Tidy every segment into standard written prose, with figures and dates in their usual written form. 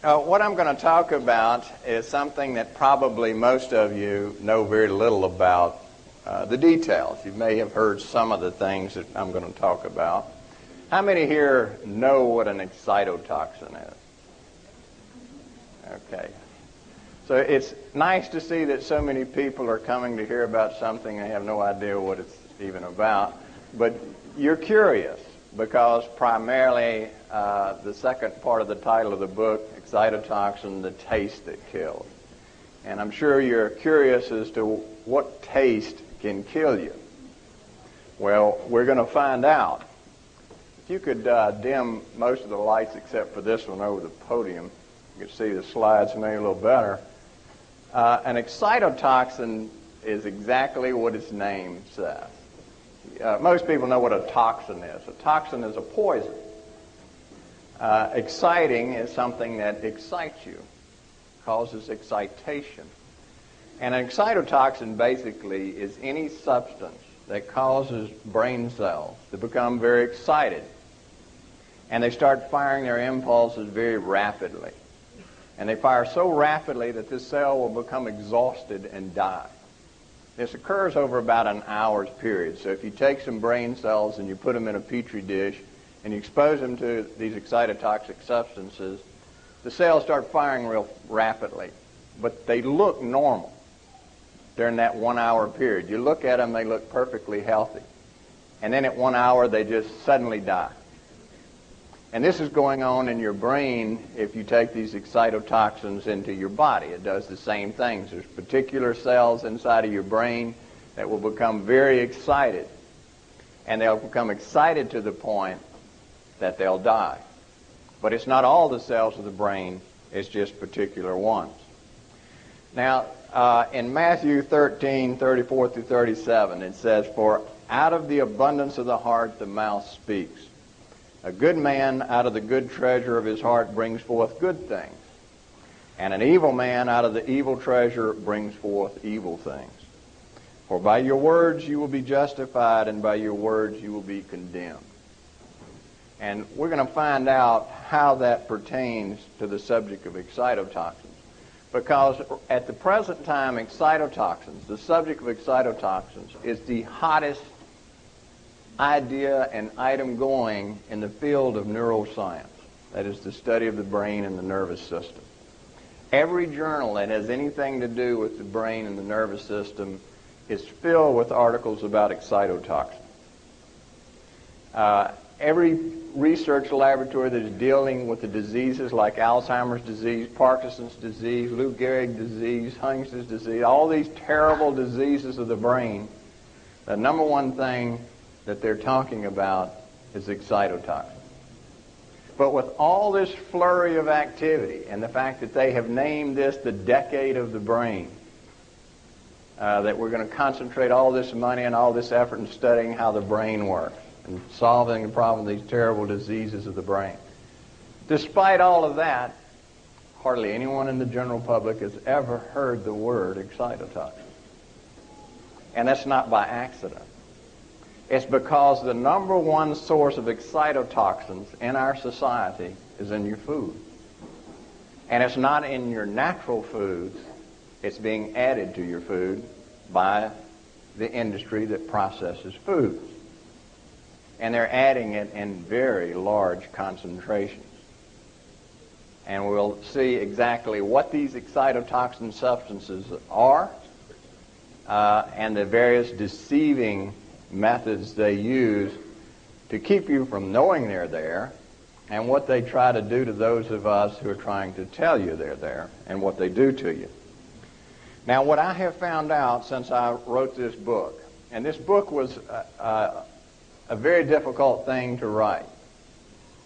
What I'm going to talk about is something that probably most of you know very little about, the details. You may have heard some of the things that I'm going to talk about. How many here know what an excitotoxin is? Okay. So it's nice to see that so many people are coming to hear about something they have no idea what it's even about. But you're curious because primarily the second part of the title of the book, Excitotoxin, The Taste That Kills. And I'm sure you're curious as to what taste can kill you. Well, we're going to find out. If you could dim most of the lights except for this one over the podium, you can see the slides maybe a little better. An excitotoxin is exactly what its name says. Most people know what a toxin is. A toxin is a poison. Exciting is something that excites you, causes excitation. And an excitotoxin basically is any substance that causes brain cells to become very excited. And they start firing their impulses very rapidly. And they fire so rapidly that this cell will become exhausted and die. This occurs over about an hour's period. So if you take some brain cells and you put them in a petri dish and you expose them to these excitotoxic substances, the cells start firing real rapidly. But they look normal during that 1 hour period. You look at them, they look perfectly healthy. And then at 1 hour, they just suddenly die. And this is going on in your brain if you take these excitotoxins into your body. It does the same things. There's particular cells inside of your brain that will become very excited. And they'll become excited to the point that they'll die. But it's not all the cells of the brain, it's just particular ones. Now, in Matthew 13, 34 through 37, it says, "For out of the abundance of the heart the mouth speaks. A good man out of the good treasure of his heart brings forth good things. And an evil man out of the evil treasure brings forth evil things. For by your words you will be justified, and by your words you will be condemned." And we're going to find out how that pertains to the subject of excitotoxins. Because at the present time, excitotoxins, the subject of excitotoxins, is the hottest idea and item going in the field of neuroscience. That is the study of the brain and the nervous system. Every journal that has anything to do with the brain and the nervous system is filled with articles about excitotoxins. Every research laboratory that is dealing with the diseases like Alzheimer's disease, Parkinson's disease, Lou Gehrig disease, Huntington's disease, all these terrible diseases of the brain, the number one thing that they're talking about is excitotoxins. But with all this flurry of activity and the fact that they have named this the decade of the brain, that we're going to concentrate all this money and all this effort in studying how the brain works and solving the problem of these terrible diseases of the brain. Despite all of that, hardly anyone in the general public has ever heard the word excitotoxin. And that's not by accident. It's because the number one source of excitotoxins in our society is in your food. And it's not in your natural foods. It's being added to your food by the industry that processes foods. And they're adding it in very large concentrations. And we'll see exactly what these excitotoxin substances are and the various deceiving methods they use to keep you from knowing they're there, and what they try to do to those of us who are trying to tell you they're there, and what they do to you. Now, what I have found out since I wrote this book, and this book was a very difficult thing to write.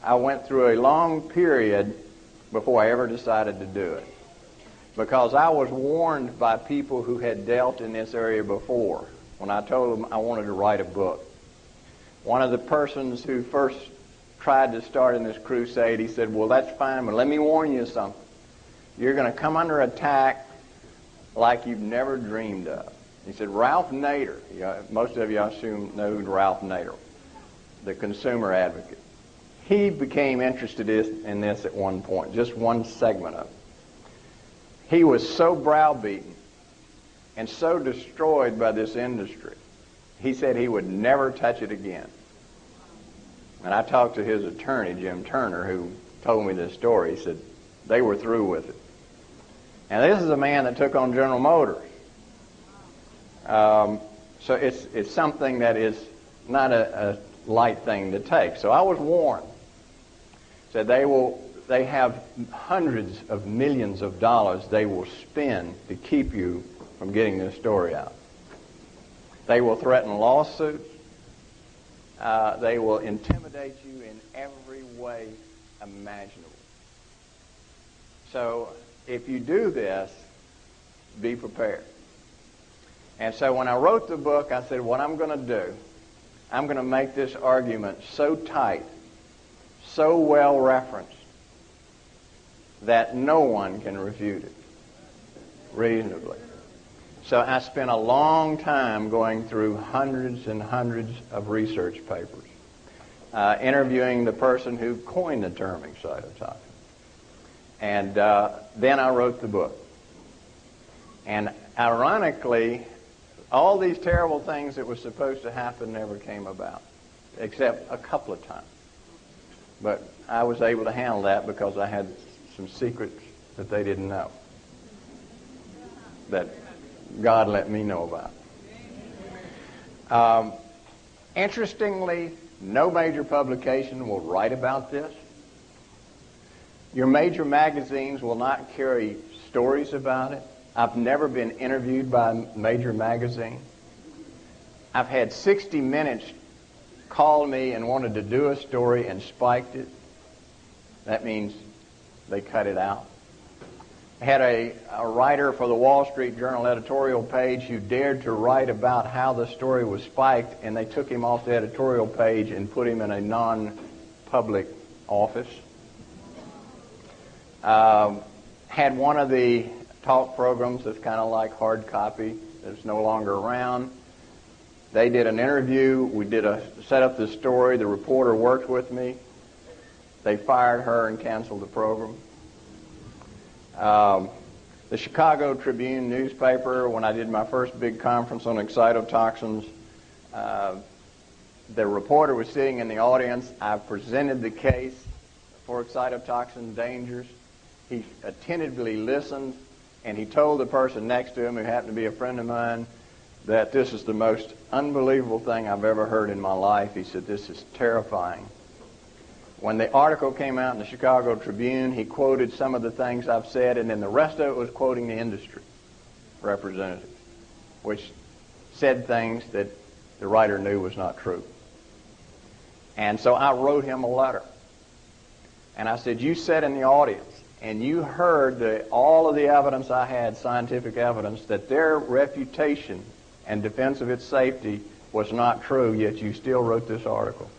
I went through a long period before I ever decided to do it, because I was warned by people who had dealt in this area before when I told them I wanted to write a book. One of the persons who first tried to start in this crusade, he said, "Well, that's fine, but let me warn you something. You're going to come under attack like you've never dreamed of." He said, Ralph Nader, most of you I assume know Ralph Nader, the consumer advocate. He became interested in this at one point, just one segment of it. He was so browbeaten and so destroyed by this industry, he said he would never touch it again. And I talked to his attorney, Jim Turner, who told me this story. He said they were through with it. And this is a man that took on General Motors. So it's something that is not a light thing to take. So I was warned. Said they have hundreds of millions of dollars they will spend to keep you from getting this story out. They will threaten lawsuits. They will intimidate you in every way imaginable. So if you do this, be prepared. And so when I wrote the book, I said, what I'm going to do, I'm going to make this argument so tight, so well referenced, that no one can refute it reasonably. So I spent a long time going through hundreds and hundreds of research papers, interviewing the person who coined the term excitotoxin. And then I wrote the book. And ironically, all these terrible things that were supposed to happen never came about, except a couple of times. But I was able to handle that because I had some secrets that they didn't know, that God let me know about. Interestingly, no major publication will write about this. Your major magazines will not carry stories about it. I've never been interviewed by a major magazine. I've had 60 Minutes call me and wanted to do a story and spiked it. That means they cut it out. I had a writer for the Wall Street Journal editorial page who dared to write about how the story was spiked, and they took him off the editorial page and put him in a non-public office. Had one of the talk programs that's kind of like hard copy that's no longer around. They did an interview. We set up the story. The reporter worked with me. They fired her and canceled the program. The Chicago Tribune newspaper, when I did my first big conference on excitotoxins, the reporter was sitting in the audience. I presented the case for excitotoxin dangers. He attentively listened, and he told the person next to him, who happened to be a friend of mine, that this is the most unbelievable thing I've ever heard in my life. He said, this is terrifying. When the article came out in the Chicago Tribune, he quoted some of the things I've said, and then the rest of it was quoting the industry representatives, which said things that the writer knew was not true. And so I wrote him a letter. And I said, you sat in the audience, and you heard all of the evidence I had, scientific evidence, that their reputation and defense of its safety was not true, yet you still wrote this article.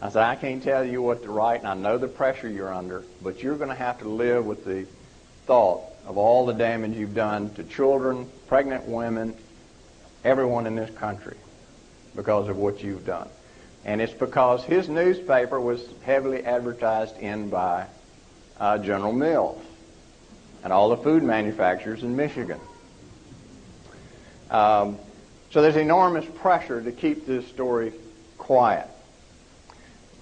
I said, I can't tell you what to write, and I know the pressure you're under, but you're going to have to live with the thought of all the damage you've done to children, pregnant women, everyone in this country because of what you've done. And it's because his newspaper was heavily advertised in by General Mills and all the food manufacturers in Michigan. So there's enormous pressure to keep this story quiet.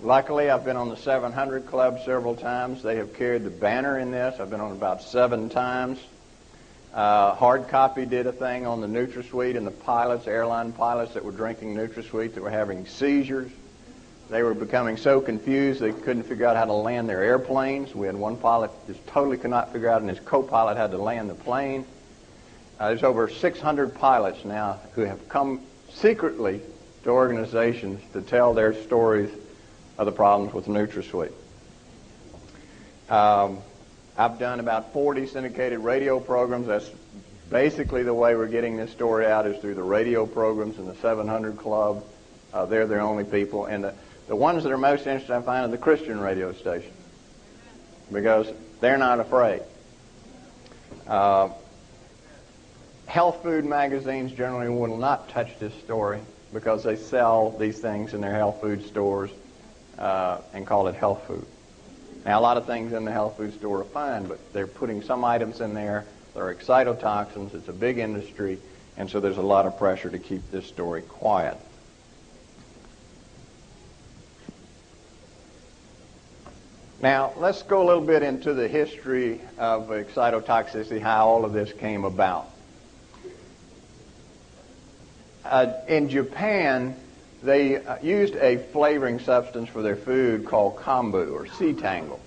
Luckily, I've been on the 700 Club several times. They have carried the banner in this. I've been on about 7 times. Hard Copy did a thing on the NutraSweet and the pilots, airline pilots that were drinking NutraSweet that were having seizures. They were becoming so confused they couldn't figure out how to land their airplanes. We had one pilot just totally could not figure out, and his co-pilot had to land the plane. There's over 600 pilots now who have come secretly to organizations to tell their stories of the problems with NutraSweet. I've done about 40 syndicated radio programs. That's basically the way we're getting this story out, is through the radio programs and the 700 Club. They're the only people. And the ones that are most interesting, I find, are the Christian radio stations, because they're not afraid. Health food magazines generally will not touch this story because they sell these things in their health food stores. and call it health food. Now, a lot of things in the health food store are fine, but they're putting some items in there that are excitotoxins. It's a big industry, and so there's a lot of pressure to keep this story quiet. Now, let's go a little bit into the history of excitotoxicity, how all of this came about. In Japan, they used a flavoring substance for their food called kombu, or sea tangle.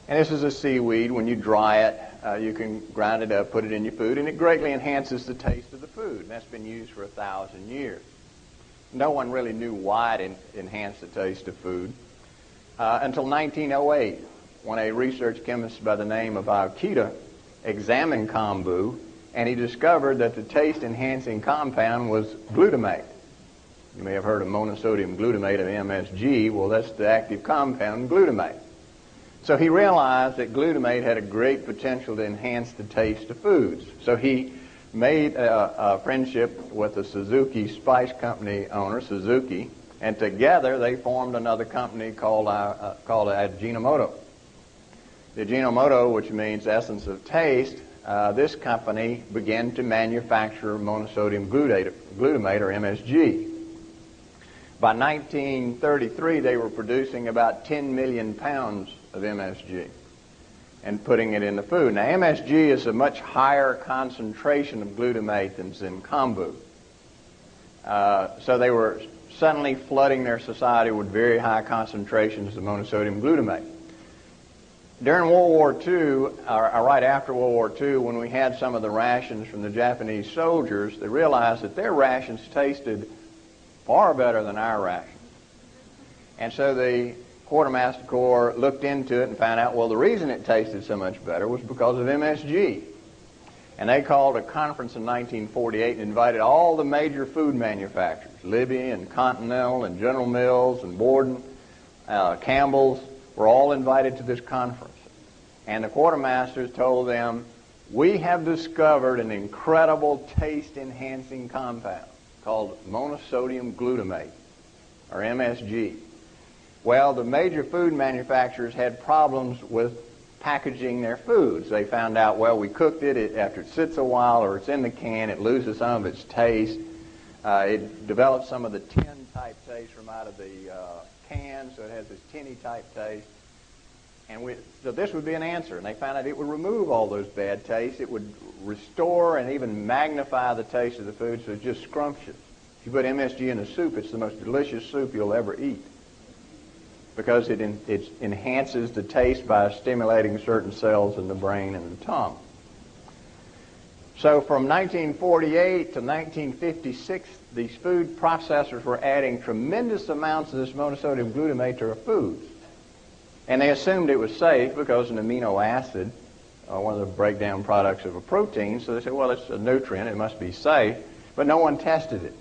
And this is a seaweed. When you dry it, you can grind it up, put it in your food, and it greatly enhances the taste of the food. And that's been used for 1,000 years. No one really knew why it enhanced the taste of food until 1908, when a research chemist by the name of Akita examined kombu, and he discovered that the taste-enhancing compound was glutamate. You may have heard of monosodium glutamate, of MSG. Well, that's the active compound, glutamate. So he realized that glutamate had a great potential to enhance the taste of foods. So he made a friendship with the Suzuki Spice Company owner, Suzuki, and together they formed another company called Ajinomoto. The Ajinomoto, which means essence of taste, this company began to manufacture monosodium glutamate, or MSG. By 1933, they were producing about 10 million pounds of MSG and putting it in the food. Now, MSG is a much higher concentration of glutamate than's in kombu. So they were suddenly flooding their society with very high concentrations of monosodium glutamate. During World War II, or right after World War II, when we had some of the rations from the Japanese soldiers, they realized that their rations tasted far better than our rations. And so the Quartermaster Corps looked into it and found out, well, the reason it tasted so much better was because of MSG. And they called a conference in 1948 and invited all the major food manufacturers, Libby and Continental and General Mills and Borden, Campbell's, were all invited to this conference. And the quartermasters told them, we have discovered an incredible taste-enhancing compound called monosodium glutamate, or MSG. Well, the major food manufacturers had problems with packaging their foods. They found out, well, we cooked it, after it sits a while or it's in the can, it loses some of its taste. It develops some of the tin-type taste from out of the can, so it has this tinny-type taste. And so this would be an answer. And they found out it would remove all those bad tastes. It would restore and even magnify the taste of the food, so it's just scrumptious. If you put MSG in a soup, it's the most delicious soup you'll ever eat, because it enhances the taste by stimulating certain cells in the brain and the tongue. So from 1948 to 1956, these food processors were adding tremendous amounts of this monosodium glutamate to our foods. And they assumed it was safe because an amino acid, one of the breakdown products of a protein, so they said, well, it's a nutrient, it must be safe, but no one tested it.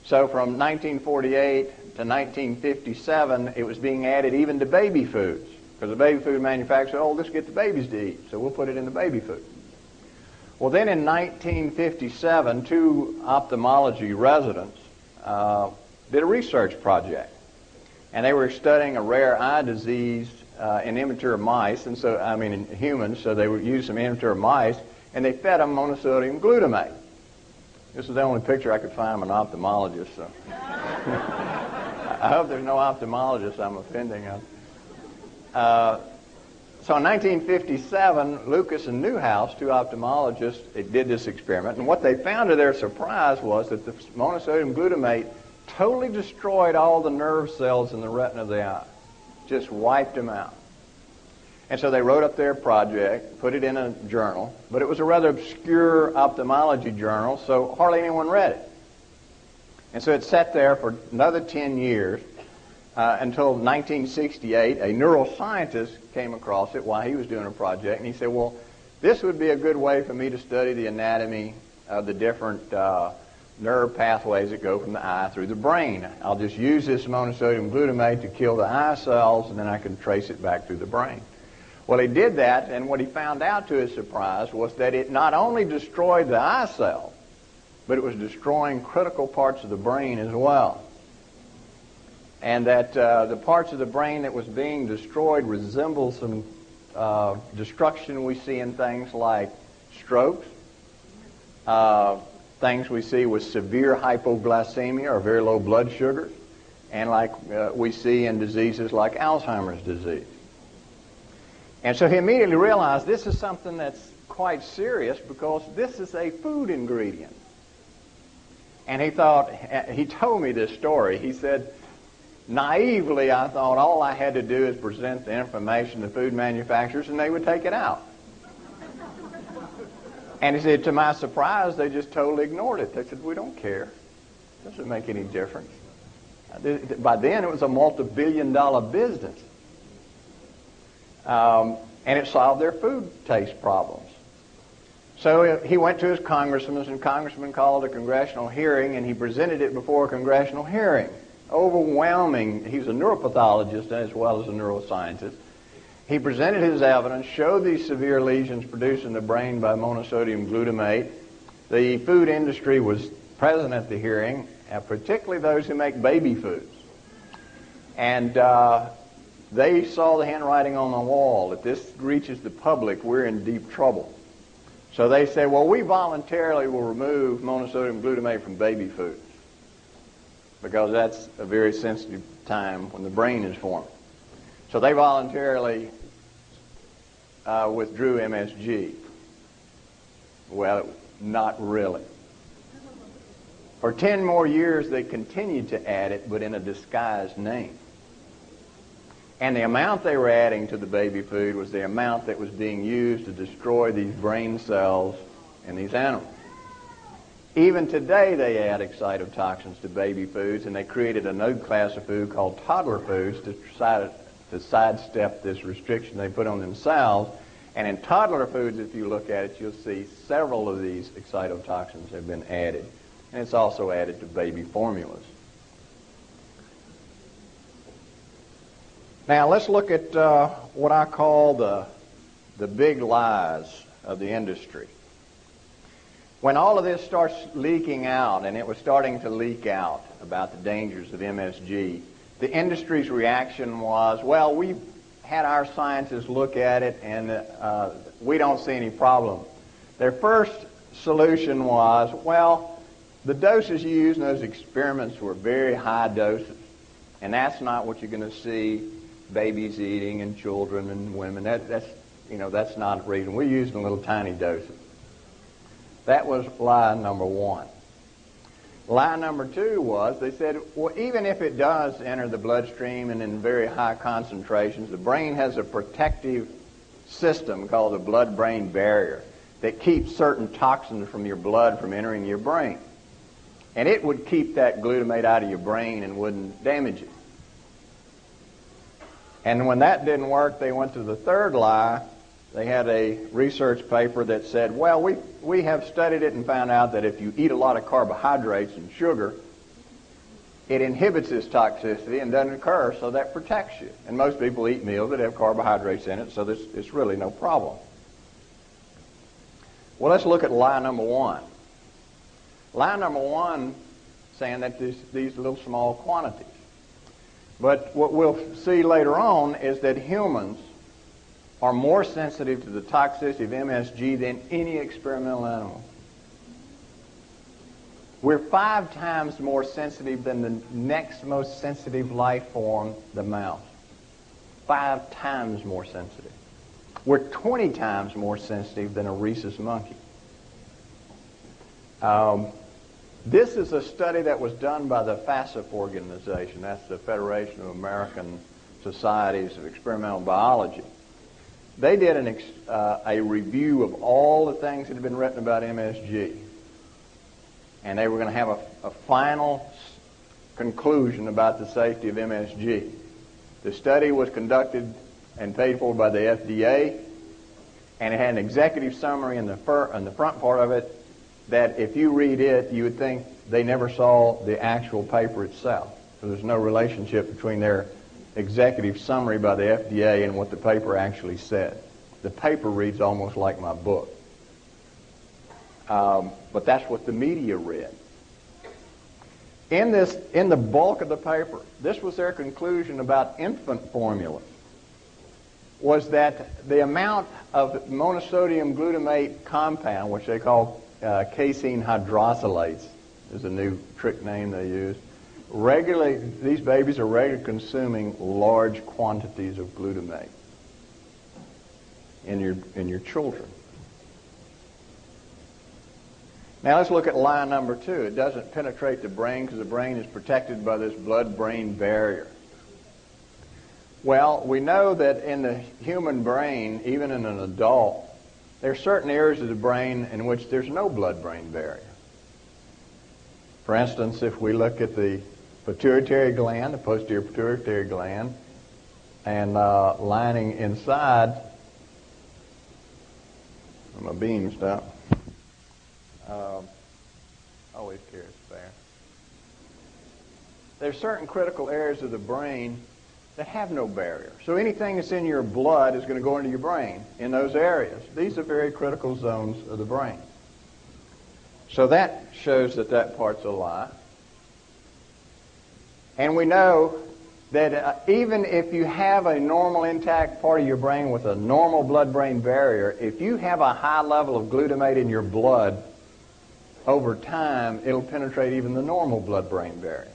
So from 1948 to 1957, it was being added even to baby foods, because the baby food manufacturer said, oh, let's get the babies to eat, so we'll put it in the baby food. Well, then in 1957, two ophthalmology residents did a research project. And they were studying a rare eye disease in immature mice, and so, in humans, so they would use some immature mice, and they fed them monosodium glutamate. This is the only picture I could find of an ophthalmologist, so. I hope there's no ophthalmologist I'm offending. So in 1957, Lucas and Newhouse, two ophthalmologists, did this experiment, and what they found to their surprise was that the monosodium glutamate totally destroyed all the nerve cells in the retina of the eye. Just wiped them out. And so they wrote up their project, put it in a journal, but it was a rather obscure ophthalmology journal, so hardly anyone read it. And so it sat there for another 10 years until 1968. A neuroscientist came across it while he was doing a project, and he said, well, this would be a good way for me to study the anatomy of the different nerve pathways that go from the eye through the brain. I'll just use this monosodium glutamate to kill the eye cells, and then I can trace it back through the brain. Well, he did that, and what he found out to his surprise was that it not only destroyed the eye cells, but it was destroying critical parts of the brain as well. and that the parts of the brain that was being destroyed resembled some destruction we see in things like strokes, things we see with severe hypoglycemia or very low blood sugars, and like we see in diseases like Alzheimer's disease. And so he immediately realized this is something that's quite serious because this is a food ingredient. And he told me this story. He said, naively, I thought all I had to do is present the information to food manufacturers and they would take it out. And he said, to my surprise, they just totally ignored it. They said, we don't care. It doesn't make any difference. By then, it was a multi-billion-dollar business. And it solved their food taste problems. So he went to his congressman, and congressman called a congressional hearing, and he presented it before a congressional hearing. Overwhelming. He was a neuropathologist as well as a neuroscientist. He presented his evidence, showed these severe lesions produced in the brain by monosodium glutamate. The food industry was present at the hearing, particularly those who make baby foods. And they saw the handwriting on the wall. If this reaches the public, we're in deep trouble. So they said, well, we voluntarily will remove monosodium glutamate from baby foods because that's a very sensitive time when the brain is forming. So they voluntarily withdrew MSG. Well, not really. For 10 more years, they continued to add it, but in a disguised name. And the amount they were adding to the baby food was the amount that was being used to destroy these brain cells in these animals. Even today, they add excitotoxins to baby foods, and they created a new class of food called toddler foods to sidestep this restriction they put on themselves. And in toddler foods, if you look at it, you'll see several of these excitotoxins have been added. And it's also added to baby formulas. Now, let's look at what I call the big lies of the industry. When all of this starts leaking out, and it was starting to leak out about the dangers of MSG, the industry's reaction was, well, we've had our scientists look at it, and we don't see any problem. Their first solution was, well, the doses used in those experiments were very high doses, and that's not what you're going to see babies eating and children and women. That's not a reason. We're using little tiny doses. That was lie number one. Lie number two was they said, well, even if it does enter the bloodstream and in very high concentrations, the brain has a protective system called the blood-brain barrier that keeps certain toxins from your blood from entering your brain. And it would keep that glutamate out of your brain and wouldn't damage it. And when that didn't work, they went to the third lie. They had a research paper that said, well, we have studied it and found out that if you eat a lot of carbohydrates and sugar, it inhibits this toxicity and doesn't occur, so that protects you. And most people eat meals that have carbohydrates in it, so it's really no problem. Well, let's look at lie number one. Lie number one, saying that these little small quantities. But what we'll see later on is that humans are more sensitive to the toxicity of MSG than any experimental animal. We're 5 times more sensitive than the next most sensitive life form, the mouse. 5 times more sensitive. We're 20 times more sensitive than a rhesus monkey. This is a study that was done by the FASF organization. That's the Federation of American Societies of Experimental Biology. They did a review of all the things that had been written about MSG. And they were going to have a final conclusion about the safety of MSG. The study was conducted and paid for by the FDA, and it had an executive summary in the front part of it that if you read it, you would think they never saw the actual paper itself. So there's no relationship between their executive summary by the FDA and what the paper actually said. The paper reads almost like my book. But that's what the media read. In the bulk of the paper, this was their conclusion about infant formula, was that the amount of monosodium glutamate compound, which they call casein hydrolyzed, is a new trick name they use. These babies are regularly consuming large quantities of glutamate in your children. Now let's look at lie number 2. It doesn't penetrate the brain because the brain is protected by this blood-brain barrier. Well, we know that in the human brain, even in an adult, there are certain areas of the brain in which there's no blood-brain barrier. For instance, if we look at the pituitary gland, the posterior pituitary gland, and lining inside, my beam stop. Always carries there. There's certain critical areas of the brain that have no barrier. So anything that's in your blood is going to go into your brain in those areas. These are very critical zones of the brain. So that shows that part's a lie. And we know that even if you have a normal intact part of your brain with a normal blood-brain barrier, if you have a high level of glutamate in your blood, over time, it'll penetrate even the normal blood-brain barrier.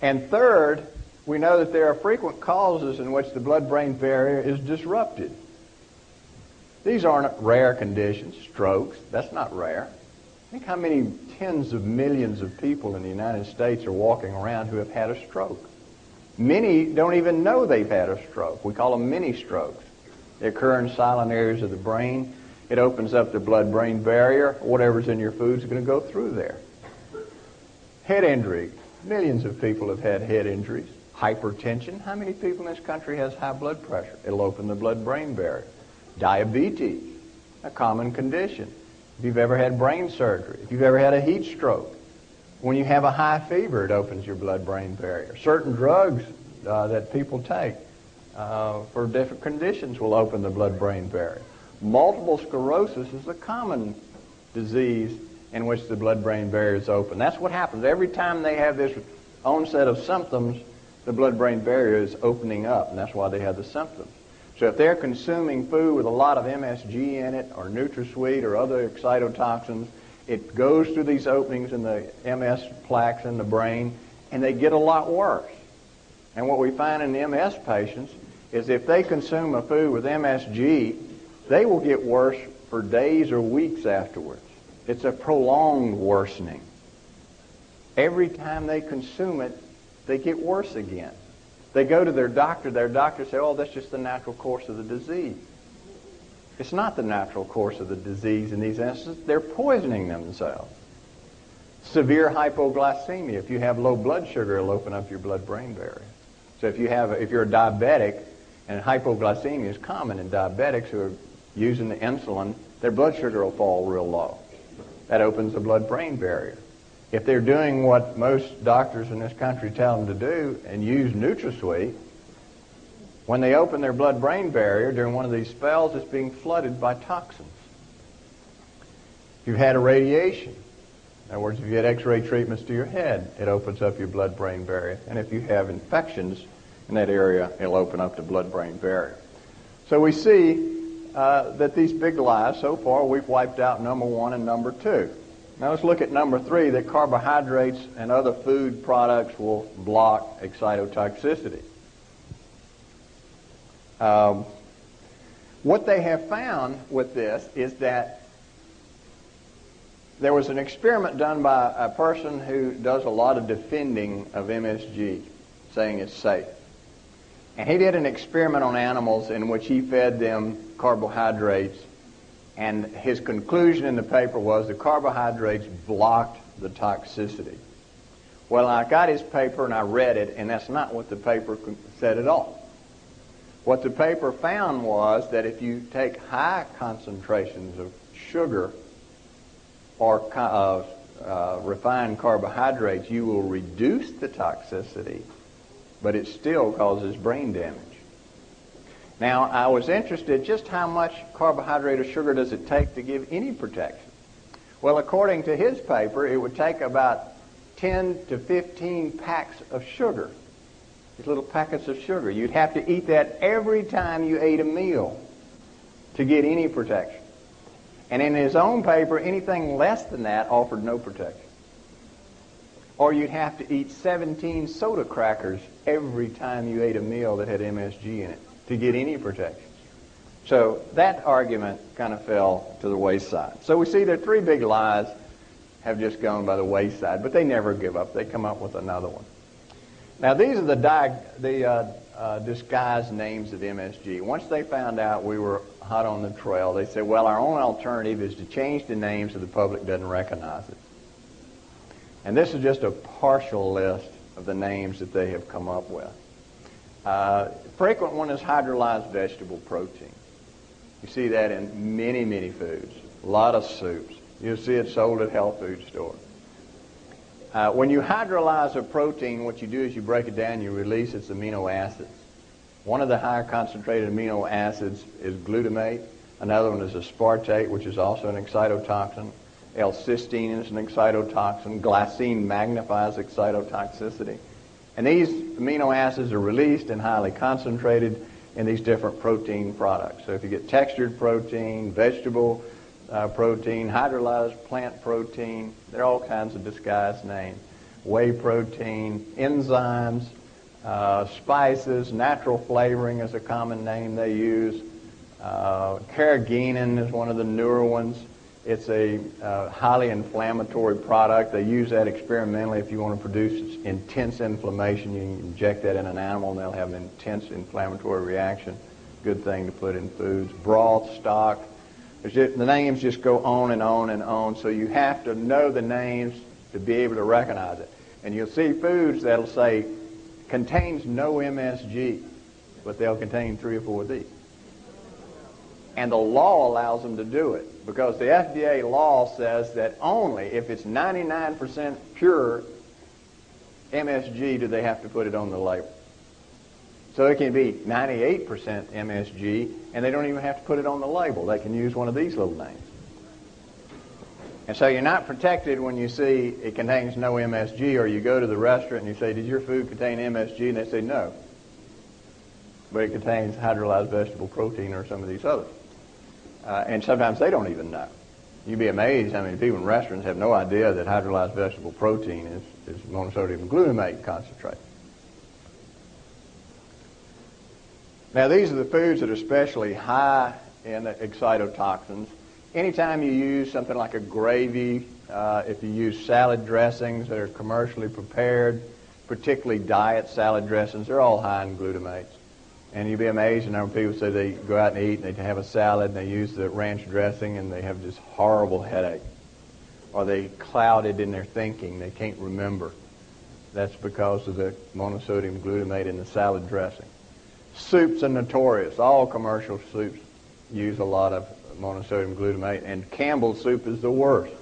And third, we know that there are frequent causes in which the blood-brain barrier is disrupted. These aren't rare conditions. Strokes, that's not rare. Think how many tens of millions of people in the United States are walking around who have had a stroke. Many don't even know they've had a stroke. We call them mini strokes. They occur in silent areas of the brain. It opens up the blood-brain barrier. Whatever's in your food is going to go through there. Head injury. Millions of people have had head injuries. Hypertension. How many people in this country has high blood pressure? It'll open the blood-brain barrier. Diabetes, a common condition. If you've ever had brain surgery, if you've ever had a heat stroke, when you have a high fever, it opens your blood-brain barrier. Certain drugs that people take for different conditions will open the blood-brain barrier. Multiple sclerosis is a common disease in which the blood-brain barrier is open. That's what happens. Every time they have this onset of symptoms, the blood-brain barrier is opening up, and that's why they have the symptoms. So if they're consuming food with a lot of MSG in it, or NutraSweet, or other excitotoxins, it goes through these openings in the MS plaques in the brain, and they get a lot worse. And what we find in the MS patients is if they consume a food with MSG, they will get worse for days or weeks afterwards. It's a prolonged worsening. Every time they consume it, they get worse again. They go to their doctor says, oh, that's just the natural course of the disease. It's not the natural course of the disease in these instances. They're poisoning themselves. Severe hypoglycemia. If you have low blood sugar, it'll open up your blood-brain barrier. So if you're a diabetic, and hypoglycemia is common in diabetics who are using the insulin, their blood sugar will fall real low. That opens the blood-brain barrier. If they're doing what most doctors in this country tell them to do and use NutraSweet, when they open their blood-brain barrier during one of these spells, it's being flooded by toxins. If you've had a radiation, in other words, if you had X-ray treatments to your head, it opens up your blood-brain barrier. And if you have infections in that area, it'll open up the blood-brain barrier. So we see that these big lies, so far, we've wiped out number 1 and number 2. Now let's look at number 3, that carbohydrates and other food products will block excitotoxicity. What they have found with this is that there was an experiment done by a person who does a lot of defending of MSG, saying it's safe. And he did an experiment on animals in which he fed them carbohydrates, and his conclusion in the paper was the carbohydrates blocked the toxicity. Well, I got his paper and I read it, and that's not what the paper said at all. What the paper found was that if you take high concentrations of sugar or refined carbohydrates, you will reduce the toxicity, but it still causes brain damage. Now, I was interested just how much carbohydrate or sugar does it take to give any protection? Well, according to his paper, it would take about 10 to 15 packs of sugar. These little packets of sugar. You'd have to eat that every time you ate a meal to get any protection. And in his own paper, anything less than that offered no protection. Or you'd have to eat 17 soda crackers every time you ate a meal that had MSG in it to get any protection. So that argument kind of fell to the wayside. So we see that three big lies have just gone by the wayside, but they never give up. They come up with another one. Now these are the disguised names of MSG. Once they found out we were hot on the trail, they said, well, our only alternative is to change the names so the public doesn't recognize it. And this is just a partial list of the names that they have come up with. Frequent one is hydrolyzed vegetable protein. You see that in many, many foods. A lot of soups. You'll see it sold at health food stores. When you hydrolyze a protein, what you do is you break it down, you release its amino acids. One of the higher concentrated amino acids is glutamate. Another one is aspartate, which is also an excitotoxin. Cysteine is an excitotoxin. Glycine magnifies excitotoxicity. And these amino acids are released and highly concentrated in these different protein products. So if you get textured protein, vegetable protein, hydrolyzed plant protein, there are all kinds of disguised names. Whey protein, enzymes, spices, natural flavoring is a common name they use. Carrageenan is one of the newer ones. It's a highly inflammatory product. They use that experimentally. If you want to produce intense inflammation, you can inject that in an animal and they'll have an intense inflammatory reaction. Good thing to put in foods. Broth, stock. The names just go on and on and on, so you have to know the names to be able to recognize it. And you'll see foods that'll say, contains no MSG, but they'll contain 3 or 4 of these. And the law allows them to do it, because the FDA law says that only if it's 99% pure MSG do they have to put it on the label. So it can be 98% MSG, and they don't even have to put it on the label. They can use one of these little names. And so you're not protected when you see it contains no MSG, or you go to the restaurant and you say, did your food contain MSG? And they say, no. But it contains hydrolyzed vegetable protein or some of these others. And sometimes they don't even know. You'd be amazed how many people in restaurants have no idea that hydrolyzed vegetable protein is monosodium glutamate concentrate. Now, these are the foods that are especially high in excitotoxins. Anytime you use something like a gravy, if you use salad dressings that are commercially prepared, particularly diet salad dressings, they're all high in glutamates. And you'd be amazed the number of people say they go out and eat and they have a salad and they use the ranch dressing and they have this horrible headache. Or they clouded in their thinking. They can't remember. That's because of the monosodium glutamate in the salad dressing. Soups are notorious. All commercial soups use a lot of monosodium glutamate, and Campbell's soup is the worst.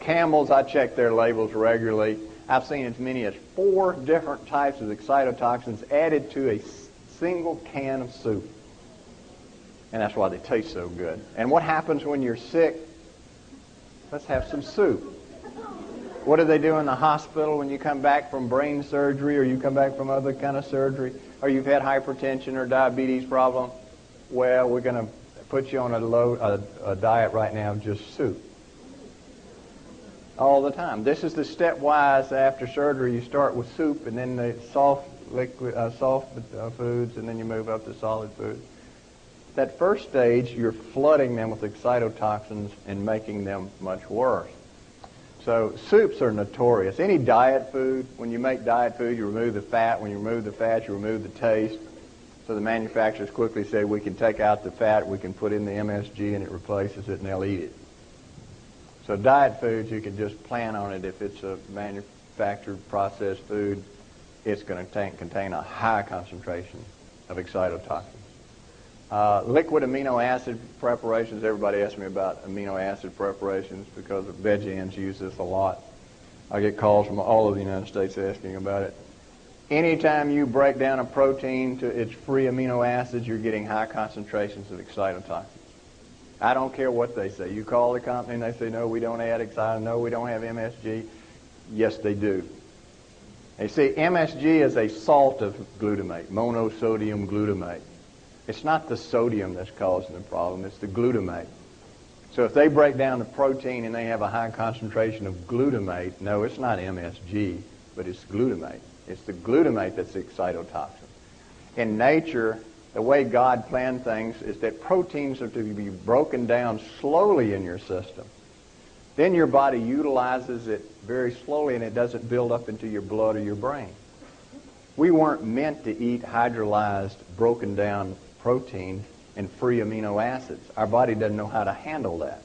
Campbell's, I check their labels regularly. I've seen as many as 4 different types of excitotoxins added to a single can of soup. And that's why they taste so good. And what happens when you're sick? Let's have some soup. What do they do in the hospital when you come back from brain surgery, or you come back from other kind of surgery, or you've had hypertension or diabetes problem? Well, we're going to put you on a diet right now of just soup. All the time. This is the stepwise after surgery. You start with soup, and then the soft foods, and then you move up to solid foods. That first stage, you're flooding them with excitotoxins and making them much worse. So soups are notorious. Any diet food, when you make diet food, you remove the fat. When you remove the fat, you remove the taste. So the manufacturers quickly say, we can take out the fat, we can put in the MSG, and it replaces it, and they'll eat it. So diet foods, you can just plan on it. If it's a manufactured processed food, it's going to contain a high concentration of excitotoxins. Liquid amino acid preparations. Everybody asks me about amino acid preparations because vegans use this a lot. I get calls from all over the United States asking about it. Anytime you break down a protein to its free amino acids, you're getting high concentrations of excitotoxins. I don't care what they say. You call the company and they say, no, we don't add Excito, no, we don't have MSG. Yes, they do. They say MSG is a salt of glutamate, monosodium glutamate. It's not the sodium that's causing the problem, it's the glutamate. So if they break down the protein and they have a high concentration of glutamate, no, it's not MSG, but it's glutamate. It's the glutamate that's the excitotoxin. In nature, the way God planned things is that proteins are to be broken down slowly in your system. Then your body utilizes it very slowly and it doesn't build up into your blood or your brain. We weren't meant to eat hydrolyzed, broken down proteins and free amino acids. Our body doesn't know how to handle that.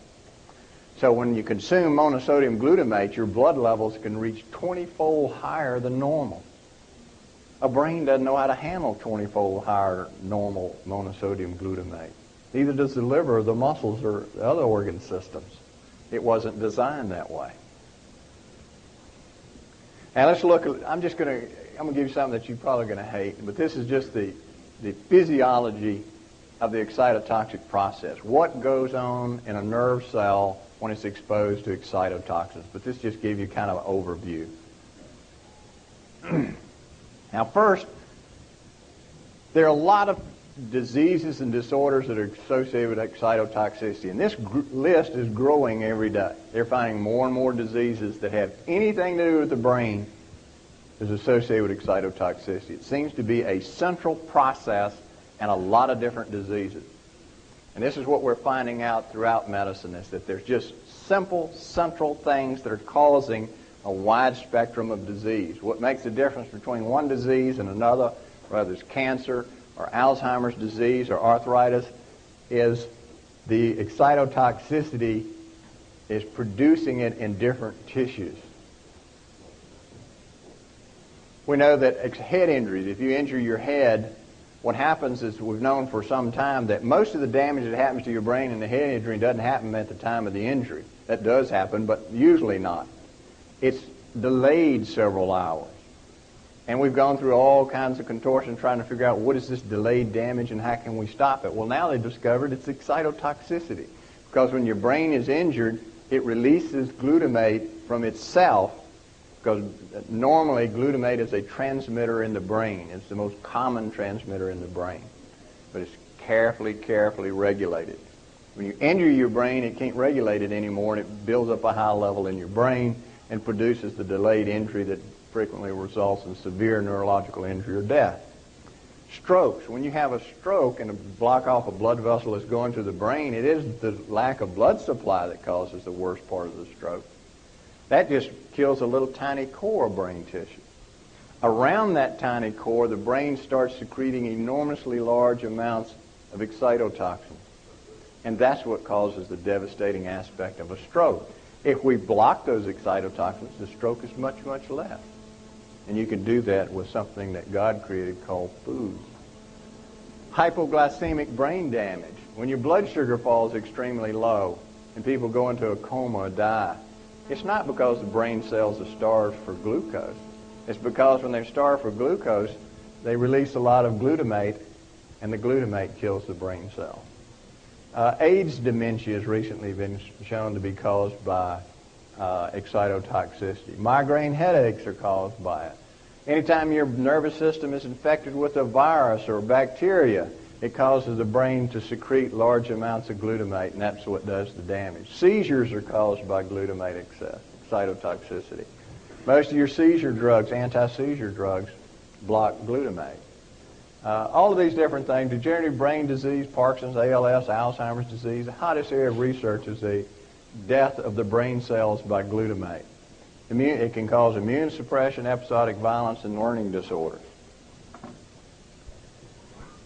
So when you consume monosodium glutamate, your blood levels can reach 20-fold higher than normal. A brain doesn't know how to handle 20-fold higher normal monosodium glutamate. Neither does the liver, the muscles, or the other organ systems. It wasn't designed that way. Now let's look at, I'm going to give you something that you're probably going to hate, but this is just the physiology of the excitotoxic process. What goes on in a nerve cell when it's exposed to excitotoxins? But this just gives you kind of an overview. Now first, there are a lot of diseases and disorders that are associated with excitotoxicity, and this list is growing every day. They're finding more and more diseases that have anything to do with the brain is associated with excitotoxicity. It seems to be a central process in a lot of different diseases. And this is what we're finding out throughout medicine, is that there's just simple, central things that are causing a wide spectrum of disease. What makes the difference between one disease and another, whether it's cancer or Alzheimer's disease or arthritis, is the excitotoxicity is producing it in different tissues. We know that head injuries, if you injure your head, what happens is, we've known for some time that most of the damage that happens to your brain in the head injury doesn't happen at the time of the injury. That does happen, but usually not. It's delayed several hours. And we've gone through all kinds of contortions trying to figure out what is this delayed damage and how can we stop it. Well, now they've discovered it's excitotoxicity. Because when your brain is injured, it releases glutamate from itself, because normally glutamate is a transmitter in the brain. It's the most common transmitter in the brain. But it's carefully regulated. When you injure your brain, it can't regulate it anymore, and it builds up a high level in your brain and produces the delayed injury that frequently results in severe neurological injury or death. Strokes. When you have a stroke and a block off a blood vessel is going to the brain, it is the lack of blood supply that causes the worst part of the stroke. That just kills a little tiny core of brain tissue. Around that tiny core, the brain starts secreting enormously large amounts of excitotoxins. And that's what causes the devastating aspect of a stroke. If we block those excitotoxins, the stroke is much less. And you can do that with something that God created called food. Hypoglycemic brain damage. When your blood sugar falls extremely low and people go into a coma or die, it's not because the brain cells are starved for glucose. It's because when they're starved for glucose, they release a lot of glutamate, and the glutamate kills the brain cell. AIDS dementia has recently been shown to be caused by excitotoxicity. Migraine headaches are caused by it. Anytime your nervous system is infected with a virus or bacteria, it causes the brain to secrete large amounts of glutamate, and that's what does the damage. Seizures are caused by glutamate excess, excitotoxicity. Most of your seizure drugs, anti-seizure drugs, block glutamate. All of these different things, degenerative brain disease, Parkinson's, ALS, Alzheimer's disease, the hottest area of research is the death of the brain cells by glutamate. It can cause immune suppression, episodic violence, and learning disorders.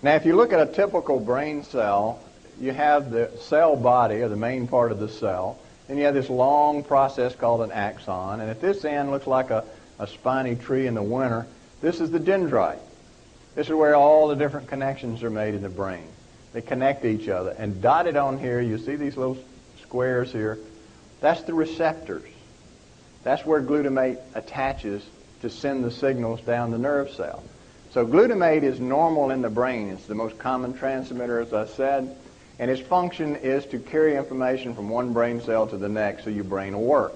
Now, if you look at a typical brain cell, you have the cell body, or the main part of the cell, and you have this long process called an axon, and at this end looks like a spiny tree in the winter. This is the dendrite. This is where all the different connections are made in the brain. They connect to each other. And dotted on here, you see these little squares here? That's the receptors. That's where glutamate attaches to send the signals down the nerve cell. So glutamate is normal in the brain. It's the most common transmitter, as I said. And its function is to carry information from one brain cell to the next so your brain will work.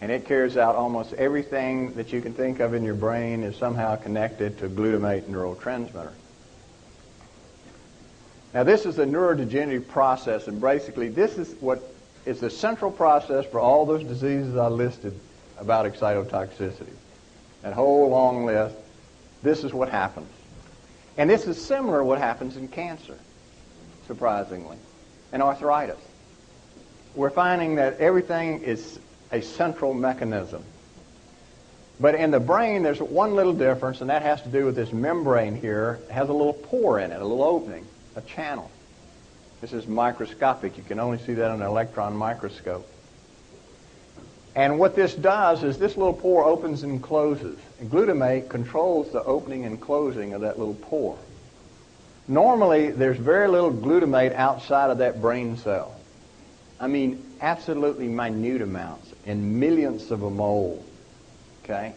And it carries out almost everything that you can think of in your brain is somehow connected to glutamate neurotransmitter. Now this is the neurodegenerative process, and basically this is what is the central process for all those diseases I listed about excitotoxicity. That whole long list, this is what happens. And this is similar to what happens in cancer, surprisingly, and arthritis. We're finding that everything is a central mechanism. But in the brain, there's one little difference, and that has to do with this membrane here. It has a little pore in it, a little opening, a channel. This is microscopic. You can only see that on an electron microscope. And what this does is this little pore opens and closes. And glutamate controls the opening and closing of that little pore. Normally, there's very little glutamate outside of that brain cell. I mean, absolutely minute amounts, in millionths of a mole. Okay?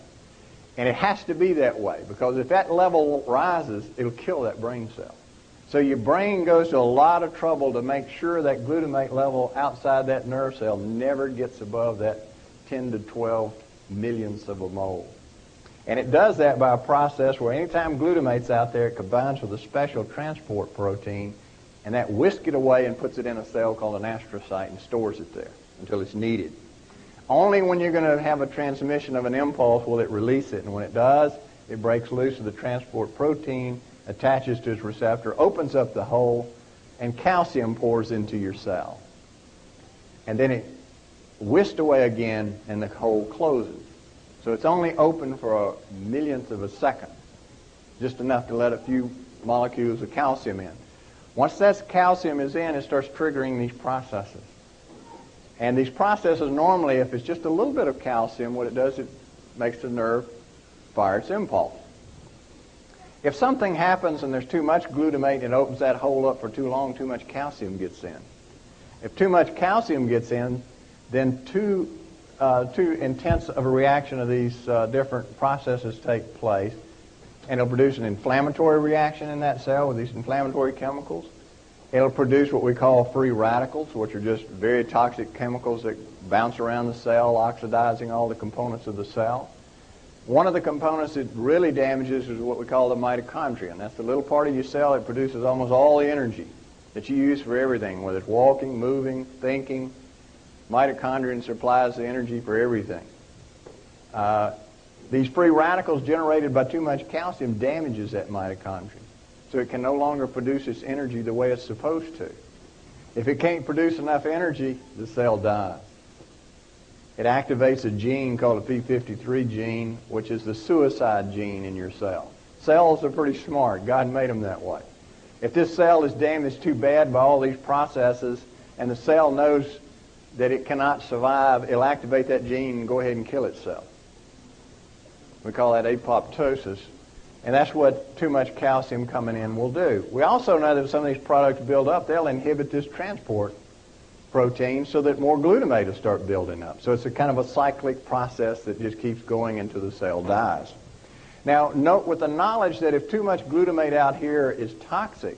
And it has to be that way, because if that level rises, it'll kill that brain cell. So your brain goes to a lot of trouble to make sure that glutamate level outside that nerve cell never gets above that 10 to 12 millionths of a mole. And it does that by a process where anytime glutamate's out there, it combines with a special transport protein, and that whisks it away and puts it in a cell called an astrocyte and stores it there until it's needed. Only when you're going to have a transmission of an impulse will it release it, and when it does, it breaks loose of the transport protein, attaches to its receptor, opens up the hole, and calcium pours into your cell. And then it whisked away again, and the hole closes. So it's only open for a millionth of a second, just enough to let a few molecules of calcium in. Once that calcium is in, it starts triggering these processes. And these processes normally, if it's just a little bit of calcium, what it does, it makes the nerve fire its impulse. If something happens and there's too much glutamate and it opens that hole up for too long, too much calcium gets in. If too much calcium gets in, then too intense of a reaction of these different processes take place, and it'll produce an inflammatory reaction in that cell with these inflammatory chemicals. It'll produce what we call free radicals, which are just very toxic chemicals that bounce around the cell, oxidizing all the components of the cell. One of the components that really damages is what we call the mitochondria, and that's the little part of your cell that produces almost all the energy that you use for everything, whether it's walking, moving, thinking. Mitochondria supplies the energy for everything. These free radicals generated by too much calcium damages that mitochondria, so it can no longer produce its energy the way it's supposed to. If it can't produce enough energy, the cell dies. It activates a gene called a p53 gene, which is the suicide gene in your cell. Cells are pretty smart. God made them that way. If this cell is damaged too bad by all these processes, and the cell knows that it cannot survive, it'll activate that gene and go ahead and kill itself. We call that apoptosis. And that's what too much calcium coming in will do. We also know that if some of these products build up, they'll inhibit this transport protein so that more glutamate will start building up. So it's a kind of a cyclic process that just keeps going until the cell dies. Now, note with the knowledge that if too much glutamate out here is toxic,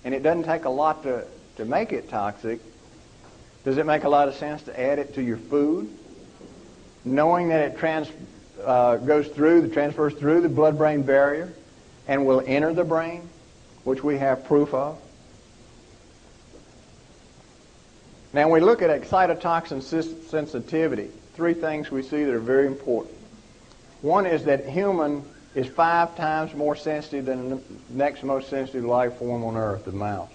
and it doesn't take a lot to make it toxic, does it make a lot of sense to add it to your food? Knowing that it transfers through the blood-brain barrier and will enter the brain, which we have proof of. Now, when we look at excitotoxin sensitivity, three things we see that are very important. One is that human is 5 times more sensitive than the next most sensitive life form on Earth, the mouse.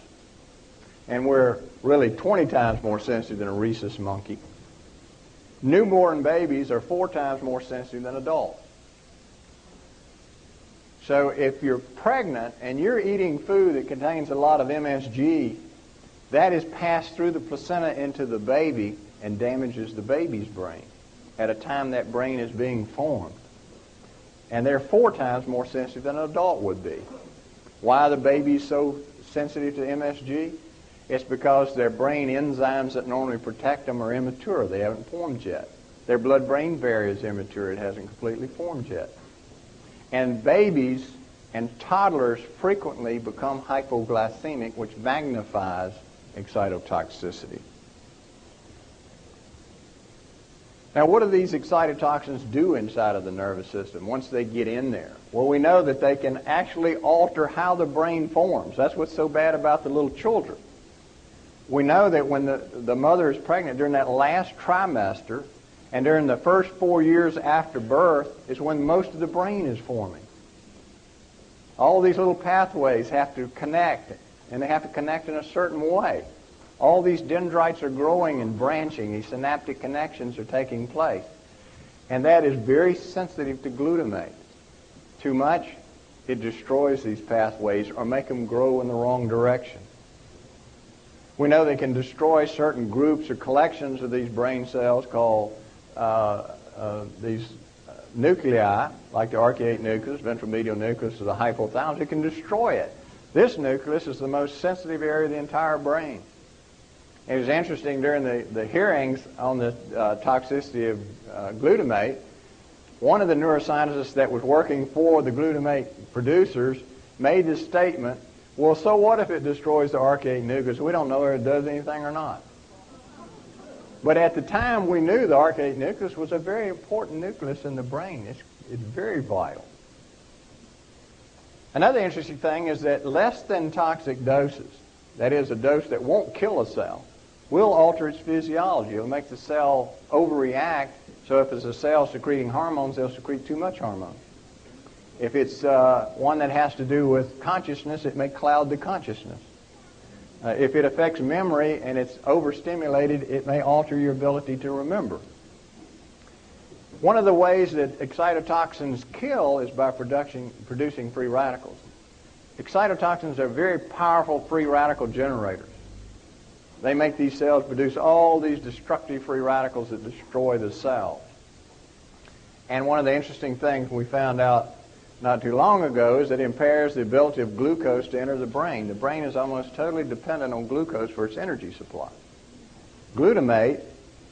And we're really 20 times more sensitive than a rhesus monkey. Newborn babies are 4 times more sensitive than adults. So if you're pregnant and you're eating food that contains a lot of MSG, that is passed through the placenta into the baby and damages the baby's brain at a time that brain is being formed. And they're 4 times more sensitive than an adult would be. Why are the babies so sensitive to MSG? It's because their brain enzymes that normally protect them are immature. They haven't formed yet. Their blood-brain barrier is immature. It hasn't completely formed yet. And babies and toddlers frequently become hypoglycemic, which magnifies excitotoxicity. Now, what do these excitotoxins do inside of the nervous system once they get in there? Well, we know that they can actually alter how the brain forms. That's what's so bad about the little children. We know that when the mother is pregnant, during that last trimester and during the first 4 years after birth is when most of the brain is forming. All these little pathways have to connect, and they have to connect in a certain way. All these dendrites are growing and branching. These synaptic connections are taking place. And that is very sensitive to glutamate. Too much, it destroys these pathways or make them grow in the wrong direction. We know they can destroy certain groups or collections of these brain cells called these nuclei, like the arcuate nucleus, ventral medial nucleus, or the hypothalamus. It can destroy it. This nucleus is the most sensitive area of the entire brain. It was interesting during the hearings on the toxicity of glutamate, one of the neuroscientists that was working for the glutamate producers made this statement, well, so what if it destroys the arcuate nucleus? We don't know if it does anything or not. But at the time, we knew the arcuate nucleus was a very important nucleus in the brain. It's very vital. Another interesting thing is that less than toxic doses, that is, a dose that won't kill a cell, will alter its physiology. It'll make the cell overreact, so if it's a cell secreting hormones, they'll secrete too much hormone. If it's one that has to do with consciousness, it may cloud the consciousness. If it affects memory and it's overstimulated, it may alter your ability to remember. One of the ways that excitotoxins kill is by producing free radicals. Excitotoxins are very powerful free radical generators. They make these cells produce all these destructive free radicals that destroy the cell. And one of the interesting things we found out not too long ago is that it impairs the ability of glucose to enter the brain. The brain is almost totally dependent on glucose for its energy supply. Glutamate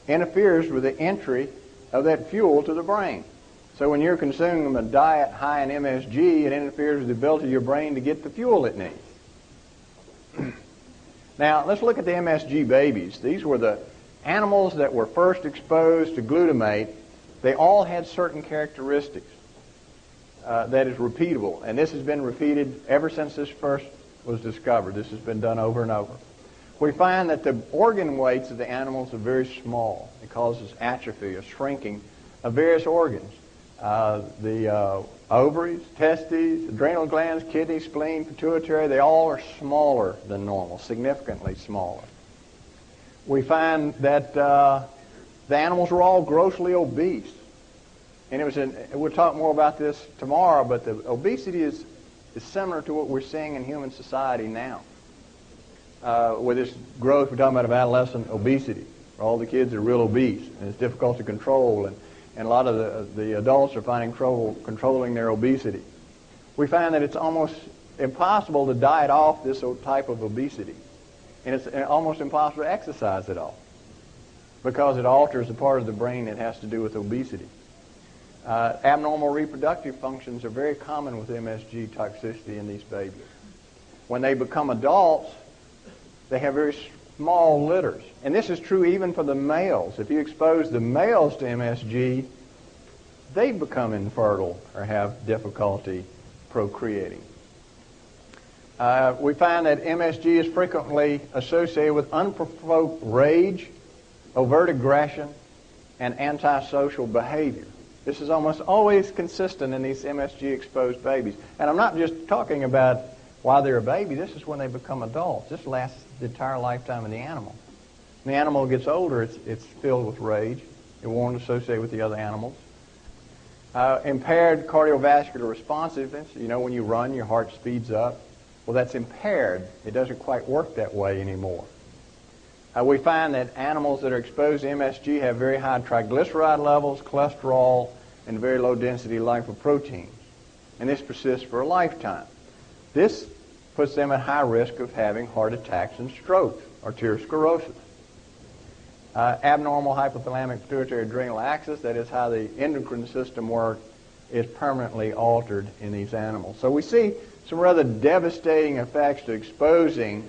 interferes with the entry of that fuel to the brain. So when you're consuming a diet high in MSG, it interferes with the ability of your brain to get the fuel it needs. Now, let's look at the MSG babies. These were the animals that were first exposed to glutamate. They all had certain characteristics that is repeatable, and this has been repeated ever since this first was discovered. This has been done over and over. We find that the organ weights of the animals are very small. It causes atrophy or shrinking of various organs. The ovaries, testes, adrenal glands, kidney, spleen, pituitary, they all are smaller than normal, significantly smaller. We find that the animals were all grossly obese. And we'll talk more about this tomorrow, but the obesity is similar to what we're seeing in human society now. With this growth, we're talking about adolescent obesity, where all the kids are real obese, and it's difficult to control, and a lot of the adults are finding trouble controlling their obesity. We find that it's almost impossible to diet off this type of obesity, and it's almost impossible to exercise at all, because it alters the part of the brain that has to do with obesity. Abnormal reproductive functions are very common with MSG toxicity in these babies. When they become adults, they have very small litters. And this is true even for the males. If you expose the males to MSG, they become infertile or have difficulty procreating. We find that MSG is frequently associated with unprovoked rage, overt aggression, and antisocial behavior. This is almost always consistent in these MSG-exposed babies. And I'm not just talking about while they're a baby. This is when they become adults. This lasts the entire lifetime of the animal. When the animal gets older, it's filled with rage. It won't associate with the other animals. Impaired cardiovascular responsiveness. You know, when you run, your heart speeds up. Well, that's impaired. It doesn't quite work that way anymore. We find that animals that are exposed to MSG have very high triglyceride levels, cholesterol, and very low density lipoproteins. And this persists for a lifetime. This puts them at high risk of having heart attacks and strokes, arteriosclerosis. Abnormal hypothalamic pituitary adrenal axis, that is how the endocrine system works, is permanently altered in these animals. So we see some rather devastating effects to exposing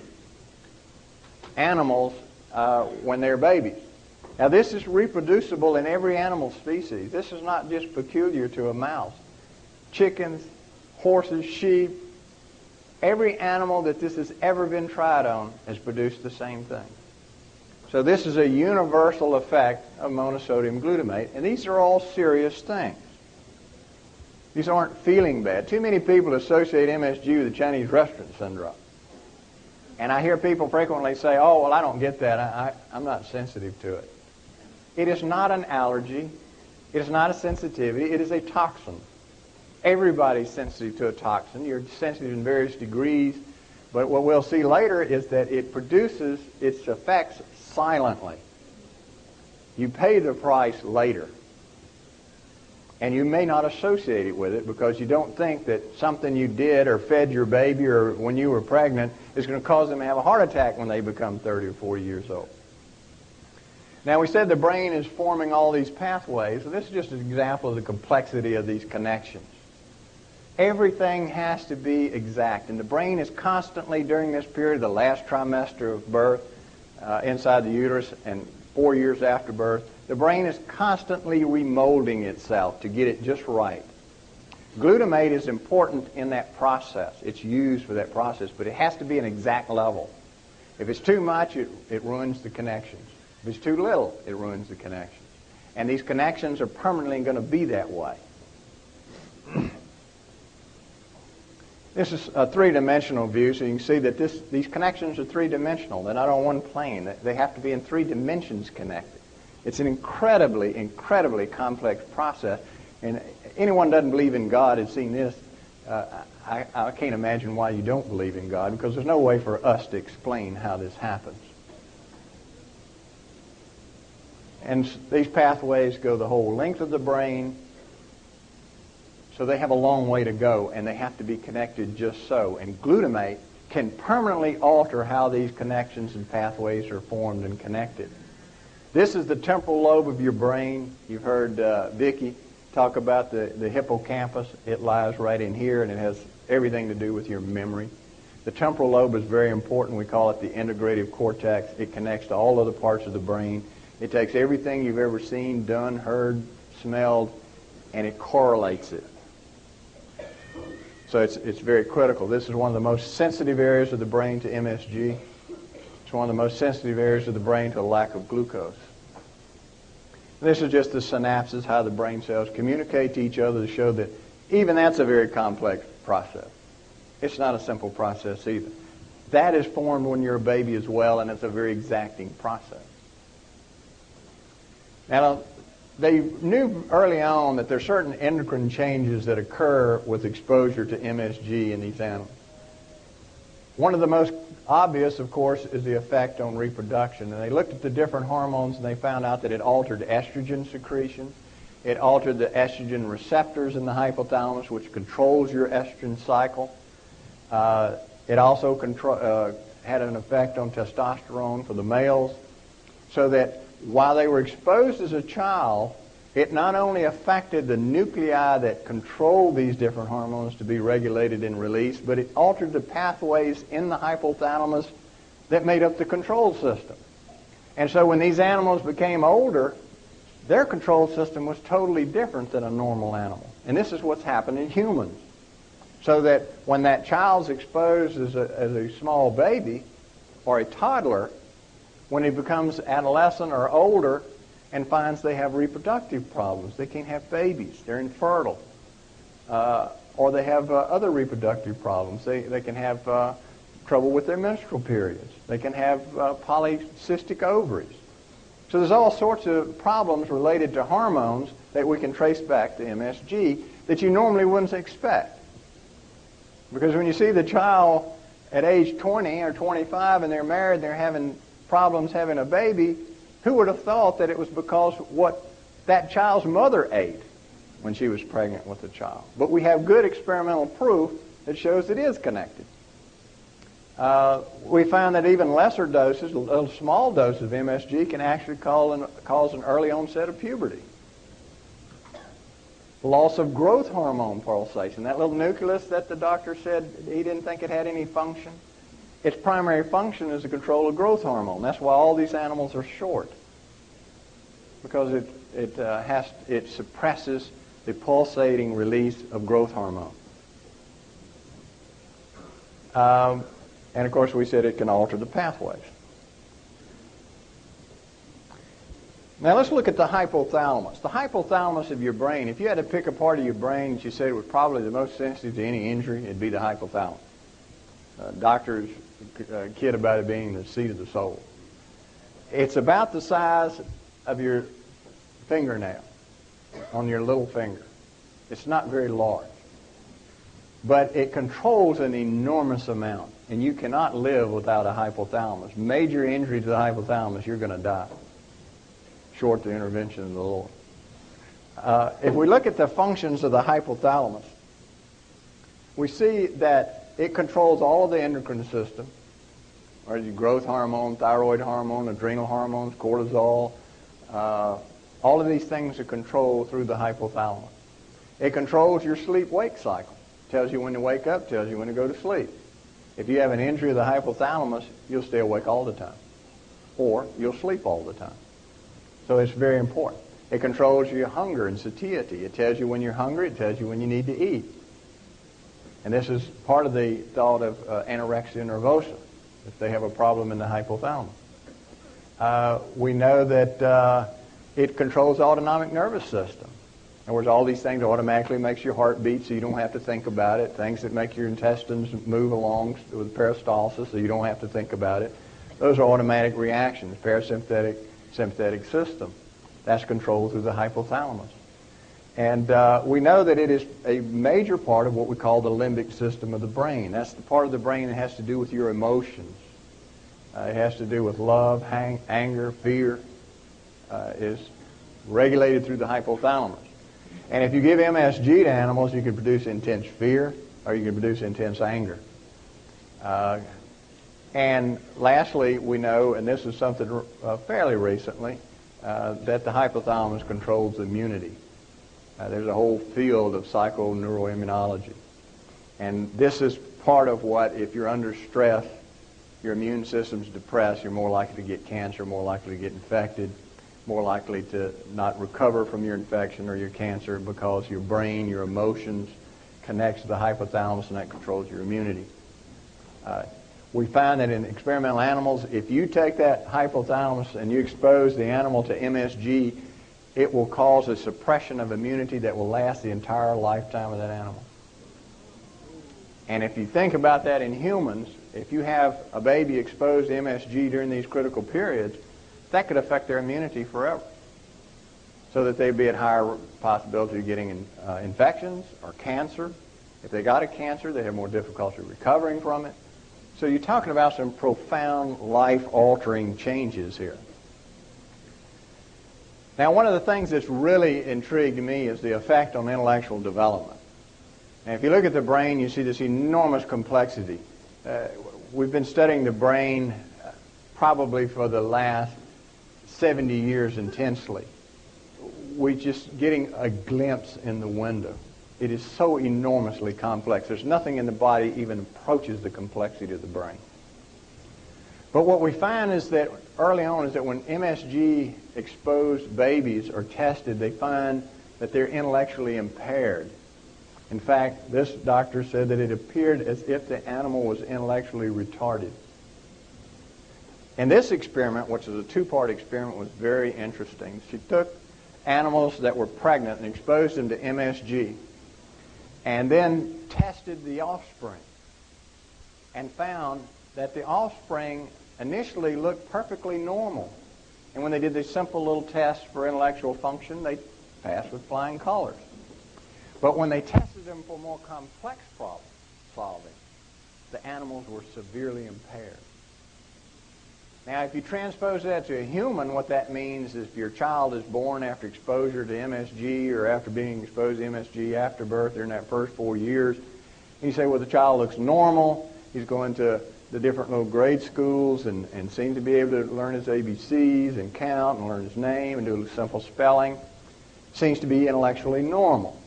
animals when they're babies. Now, this is reproducible in every animal species. This is not just peculiar to a mouse. Chickens, horses, sheep, every animal that this has ever been tried on has produced the same thing. So this is a universal effect of monosodium glutamate, and these are all serious things. These aren't feeling bad. Too many people associate MSG with the Chinese restaurant syndrome. And I hear people frequently say, oh, well, I don't get that. I'm not sensitive to it. It is not an allergy. It is not a sensitivity. It is a toxin. Everybody's sensitive to a toxin. You're sensitive in various degrees. But what we'll see later is that it produces its effects silently. You pay the price later. And you may not associate it with it because you don't think that something you did or fed your baby or when you were pregnant is going to cause them to have a heart attack when they become 30 or 40 years old. Now, we said the brain is forming all these pathways. So this is just an example of the complexity of these connections. Everything has to be exact. And the brain is constantly, during this period, the last trimester of birth, inside the uterus, and 4 years after birth, the brain is constantly remolding itself to get it just right. Glutamate is important in that process. It's used for that process, but it has to be an exact level. If it's too much, it ruins the connections. If it's too little, it ruins the connections. And these connections are permanently going to be that way. This is a three-dimensional view, so you can see that these connections are three-dimensional. They're not on one plane. They have to be in 3 dimensions connected. It's an incredibly, incredibly complex process. And anyone who doesn't believe in God has seen this. I can't imagine why you don't believe in God, because there's no way for us to explain how this happens. And these pathways go the whole length of the brain, so they have a long way to go, and they have to be connected just so. And glutamate can permanently alter how these connections and pathways are formed and connected. This is the temporal lobe of your brain. You've heard Vicki talk about the hippocampus. It lies right in here, and it has everything to do with your memory. The temporal lobe is very important. We call it the integrative cortex. It connects to all other parts of the brain. It takes everything you've ever seen, done, heard, smelled, and it correlates it. So it's very critical. This is one of the most sensitive areas of the brain to MSG. It's one of the most sensitive areas of the brain to the lack of glucose. This is just the synapses, how the brain cells communicate to each other, to show that even that's a very complex process. It's not a simple process either. That is formed when you're a baby as well, and it's a very exacting process. Now, they knew early on that there are certain endocrine changes that occur with exposure to MSG in these animals. One of the most obvious, of course, is the effect on reproduction. And they looked at the different hormones, and they found out that it altered estrogen secretion. It altered the estrogen receptors in the hypothalamus, which controls your estrogen cycle. It also had an effect on testosterone for the males, so that while they were exposed as a child, it not only affected the nuclei that control these different hormones to be regulated and released, but it altered the pathways in the hypothalamus that made up the control system. And so when these animals became older, their control system was totally different than a normal animal. And this is what's happened in humans. So that when that child's exposed as a small baby or a toddler, when he becomes adolescent or older and finds they have reproductive problems, they can't have babies, they're infertile, or they have other reproductive problems. They can have trouble with their menstrual periods. They can have polycystic ovaries. So there's all sorts of problems related to hormones that we can trace back to MSG that you normally wouldn't expect. Because when you see the child at age 20 or 25 and they're married, they're having problems having a baby, who would have thought that it was because what that child's mother ate when she was pregnant with the child? But we have good experimental proof that shows it is connected. We found that even lesser doses, little small doses of MSG, can actually cause an early onset of puberty. Loss of growth hormone pulsation. That little nucleus that the doctor said he didn't think it had any function. its primary function is the control of growth hormone. That's why all these animals are short, because it suppresses the pulsating release of growth hormone. And of course, we said it can alter the pathways. Now let's look at the hypothalamus. The hypothalamus of your brain, if you had to pick a part of your brain that you said was probably the most sensitive to any injury, it'd be the hypothalamus. Doctors kid about it being the seat of the soul. It's about the size of your fingernail on your little finger. It's not very large. But it controls an enormous amount, and you cannot live without a hypothalamus. Major injury to the hypothalamus, you're going to die, short of the intervention of the Lord. If we look at the functions of the hypothalamus, we see that it controls all of the endocrine system, or the growth hormone, thyroid hormone, adrenal hormones, cortisol. All of these things are controlled through the hypothalamus. It controls your sleep-wake cycle. Tells you when to wake up, tells you when to go to sleep. If you have an injury of the hypothalamus, you'll stay awake all the time, or you'll sleep all the time. So it's very important. It controls your hunger and satiety. It tells you when you're hungry. It tells you when you need to eat. And this is part of the thought of anorexia nervosa, if they have a problem in the hypothalamus. We know that it controls the autonomic nervous system. In other words, all these things automatically makes your heart beat so you don't have to think about it. Things that make your intestines move along with peristalsis so you don't have to think about it. Those are automatic reactions. Parasympathetic, sympathetic system. That's controlled through the hypothalamus. And we know that it is a major part of what we call the limbic system of the brain. That's the part of the brain that has to do with your emotions. It has to do with love, anger, fear. Is regulated through the hypothalamus. And if you give MSG to animals, you can produce intense fear or you can produce intense anger. And lastly, we know, and this is something fairly recently, that the hypothalamus controls immunity. There's a whole field of psychoneuroimmunology. And this is part of what, if you're under stress, your immune system's depressed, you're more likely to get cancer, more likely to get infected, more likely to not recover from your infection or your cancer because your brain, your emotions connects to the hypothalamus and that controls your immunity. We find that in experimental animals, if you take that hypothalamus and you expose the animal to MSG, it will cause a suppression of immunity that will last the entire lifetime of that animal. And if you think about that in humans, if you have a baby exposed to MSG during these critical periods, that could affect their immunity forever, so that they'd be at higher possibility of getting infections or cancer. If they got a cancer, they have more difficulty recovering from it. So you're talking about some profound life-altering changes here. Now, one of the things that's really intrigued me is the effect on intellectual development. And if you look at the brain, you see this enormous complexity. We've been studying the brain probably for the last 70 years intensely. We're just getting a glimpse in the window. It is so enormously complex. There's nothing in the body even approaches the complexity of the brain. But what we find is that early on is that when MSG exposed babies are tested, they find that they're intellectually impaired. In fact, this doctor said that it appeared as if the animal was intellectually retarded. And this experiment, which is a two-part experiment, was very interesting. She took animals that were pregnant and exposed them to MSG and then tested the offspring and found that the offspring initially looked perfectly normal. And when they did this simple little test for intellectual function, they passed with flying colors. But when they tested them for more complex problem solving, the animals were severely impaired. Now, if you transpose that to a human, what that means is if your child is born after exposure to MSG or after being exposed to MSG after birth during that first 4 years, you say, well, the child looks normal, he's going to the different little grade schools and seems to be able to learn his ABCs and count and learn his name and do simple spelling, seems to be intellectually normal.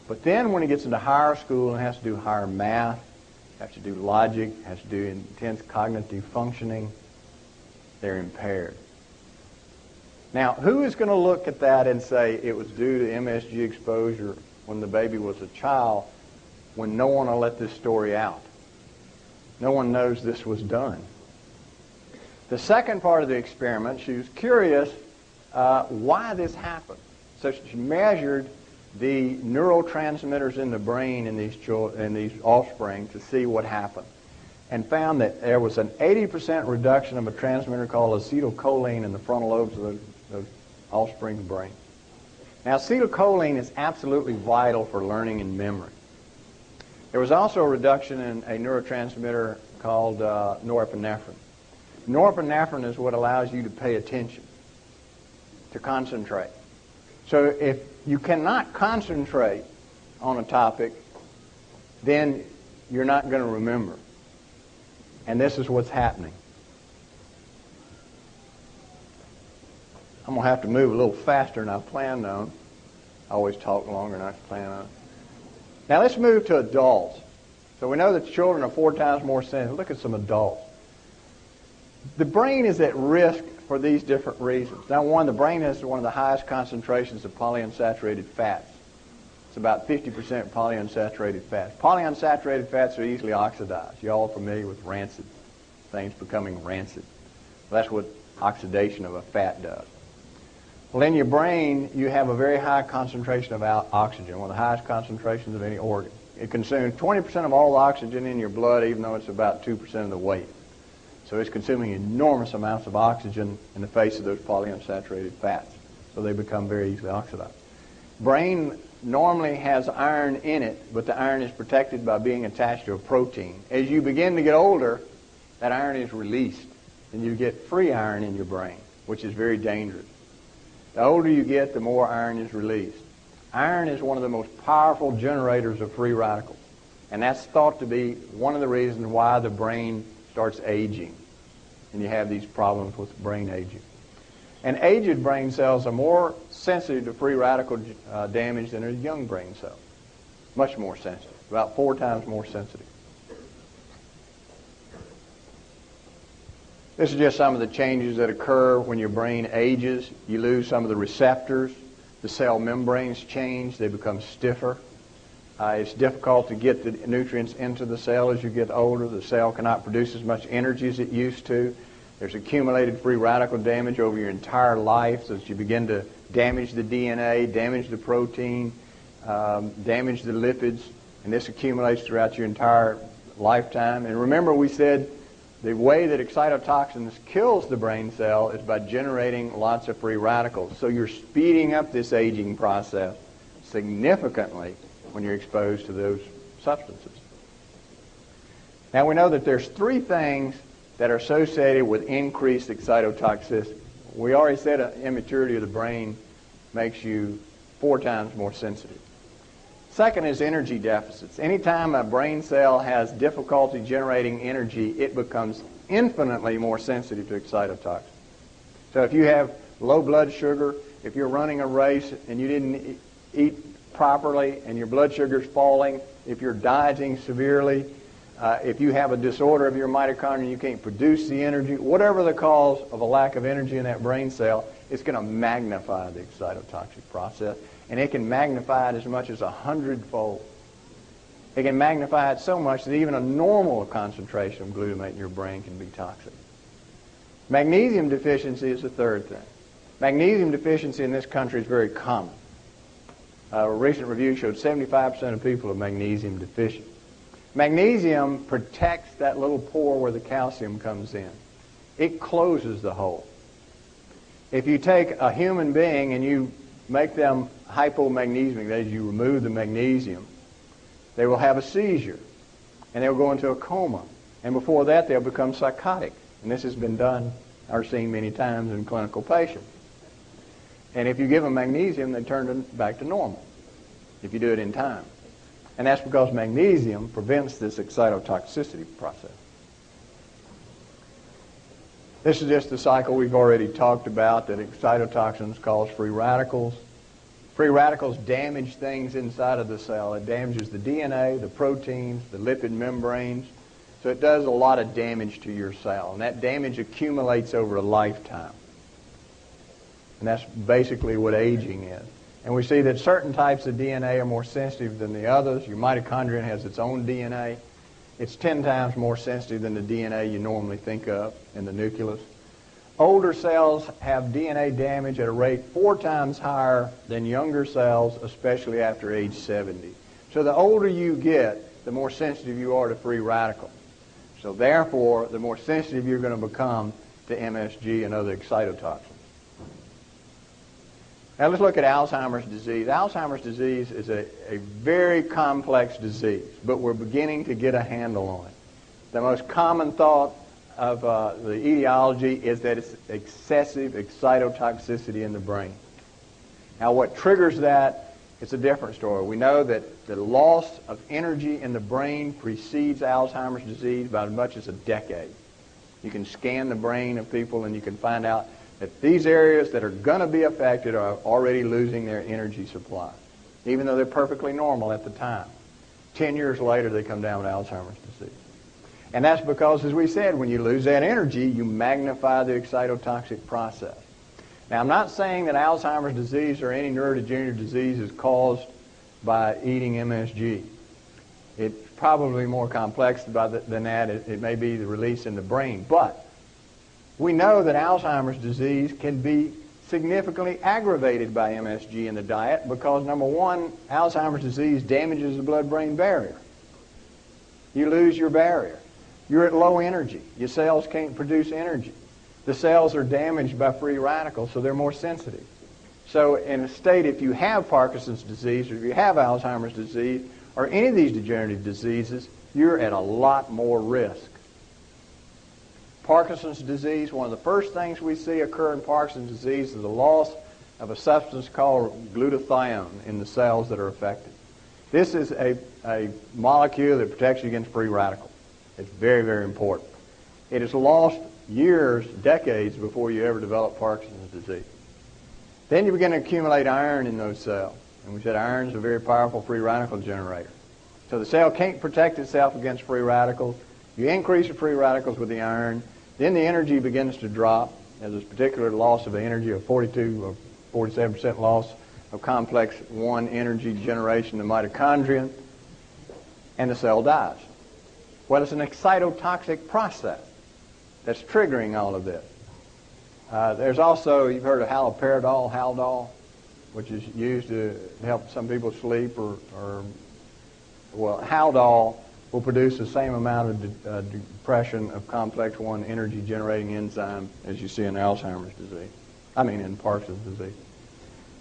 But then when he gets into higher school and has to do higher math, have to do logic, has to do intense cognitive functioning. They're impaired. Now, who is going to look at that and say it was due to MSG exposure when the baby was a child, when no one will let this story out? No one knows this was done. The second part of the experiment, she was curious why this happened. So she measured the neurotransmitters in the brain in these offspring to see what happened, and found that there was an 80% reduction of a transmitter called acetylcholine in the frontal lobes of the offspring's brain. Now, acetylcholine is absolutely vital for learning and memory. There was also a reduction in a neurotransmitter called norepinephrine. Norepinephrine is what allows you to pay attention, to concentrate. So if you cannot concentrate on a topic, then you're not going to remember. And this is what's happening. I'm going to have to move a little faster than I planned on. I always talk longer than I plan on. Now let's move to adults. So we know that children are 4 times more sensitive. Look at some adults. The brain is at risk for these different reasons. Now, one, the brain has one of the highest concentrations of polyunsaturated fats. It's about 50% polyunsaturated fats. Polyunsaturated fats are easily oxidized. You're all familiar with rancid, things becoming rancid. That's what oxidation of a fat does. Well, in your brain, you have a very high concentration of oxygen, one of the highest concentrations of any organ. It consumes 20% of all the oxygen in your blood, even though it's about 2% of the weight. So it's consuming enormous amounts of oxygen in the face of those polyunsaturated fats. So they become very easily oxidized. Brain normally has iron in it, but the iron is protected by being attached to a protein. As you begin to get older, that iron is released, and you get free iron in your brain, which is very dangerous. The older you get, the more iron is released. Iron is one of the most powerful generators of free radicals, and that's thought to be one of the reasons why the brain starts aging, and you have these problems with brain aging. And aged brain cells are more sensitive to free radical damage than a young brain cell. Much more sensitive, about 4 times more sensitive. This is just some of the changes that occur when your brain ages. You lose some of the receptors. The cell membranes change. They become stiffer. It's difficult to get the nutrients into the cell as you get older. The cell cannot produce as much energy as it used to. There's accumulated free radical damage over your entire life, so that you begin to damage the DNA, damage the protein, damage the lipids, and this accumulates throughout your entire lifetime. And remember, we said the way that excitotoxins kills the brain cell is by generating lots of free radicals. So you're speeding up this aging process significantly when you're exposed to those substances. Now we know that there's 3 things that are associated with increased excitotoxicity. We already said immaturity of the brain makes you 4 times more sensitive. Second is energy deficits. Anytime a brain cell has difficulty generating energy, it becomes infinitely more sensitive to excitotoxins. So if you have low blood sugar, if you're running a race and you didn't eat properly and your blood sugar's falling, if you're dieting severely, if you have a disorder of your mitochondria, you can't produce the energy, whatever the cause of a lack of energy in that brain cell, it's going to magnify the excitotoxic process. And it can magnify it as much as 100-fold. It can magnify it so much that even a normal concentration of glutamate in your brain can be toxic. Magnesium deficiency is the third thing. Magnesium deficiency in this country is very common. A recent review showed 75% of people are magnesium deficient. Magnesium protects that little pore where the calcium comes in. It closes the hole. If you take a human being and you make them hypomagnesic, that is, you remove the magnesium, they will have a seizure, and they'll go into a coma. And before that, they'll become psychotic. And this has been done or seen many times in clinical patients. And if you give them magnesium, they turn back to normal, if you do it in time. And that's because magnesium prevents this excitotoxicity process. This is just the cycle we've already talked about, that excitotoxins cause free radicals. Free radicals damage things inside of the cell. It damages the DNA, the proteins, the lipid membranes. So it does a lot of damage to your cell. And that damage accumulates over a lifetime. And that's basically what aging is. And we see that certain types of DNA are more sensitive than the others. Your mitochondrion has its own DNA. It's 10 times more sensitive than the DNA you normally think of in the nucleus. Older cells have DNA damage at a rate 4 times higher than younger cells, especially after age 70. So the older you get, the more sensitive you are to free radicals. So therefore, the more sensitive you're going to become to MSG and other excitotoxins. Now let's look at Alzheimer's disease. Alzheimer's disease is a very complex disease, but we're beginning to get a handle on it. The most common thought of the etiology is that it's excessive excitotoxicity in the brain. Now what triggers that, it's a different story. We know that the loss of energy in the brain precedes Alzheimer's disease by as much as a decade. You can scan the brain of people and you can find out that these areas that are going to be affected are already losing their energy supply, even though they're perfectly normal at the time. 10 years later, they come down with Alzheimer's disease. And that's because, as we said, when you lose that energy, you magnify the excitotoxic process. Now, I'm not saying that Alzheimer's disease or any neurodegenerative disease is caused by eating MSG. It's probably more complex than that. It may be the release in the brain. But we know that Alzheimer's disease can be significantly aggravated by MSG in the diet because, number one, Alzheimer's disease damages the blood-brain barrier. You lose your barrier. You're at low energy. Your cells can't produce energy. The cells are damaged by free radicals, so they're more sensitive. So in a state, if you have Parkinson's disease or if you have Alzheimer's disease or any of these degenerative diseases, you're at a lot more risk. Parkinson's disease, one of the first things we see occur in Parkinson's disease is the loss of a substance called glutathione in the cells that are affected. This is a molecule that protects you against free radicals. It's very, very important. It is lost years, decades before you ever develop Parkinson's disease. Then you begin to accumulate iron in those cells. And we said iron is a very powerful free radical generator. So the cell can't protect itself against free radicals. You increase the free radicals with the iron. Then the energy begins to drop. There's this particular loss of energy of 42 or 47% loss of complex 1 energy generation in the mitochondrion, and the cell dies. Well, it's an excitotoxic process that's triggering all of this. There's also, you've heard of haloperidol, Haldol, which is used to help some people sleep, Haldol will produce the same amount of depression of complex 1 energy generating enzyme as you see in Alzheimer's disease. In Parkinson's disease.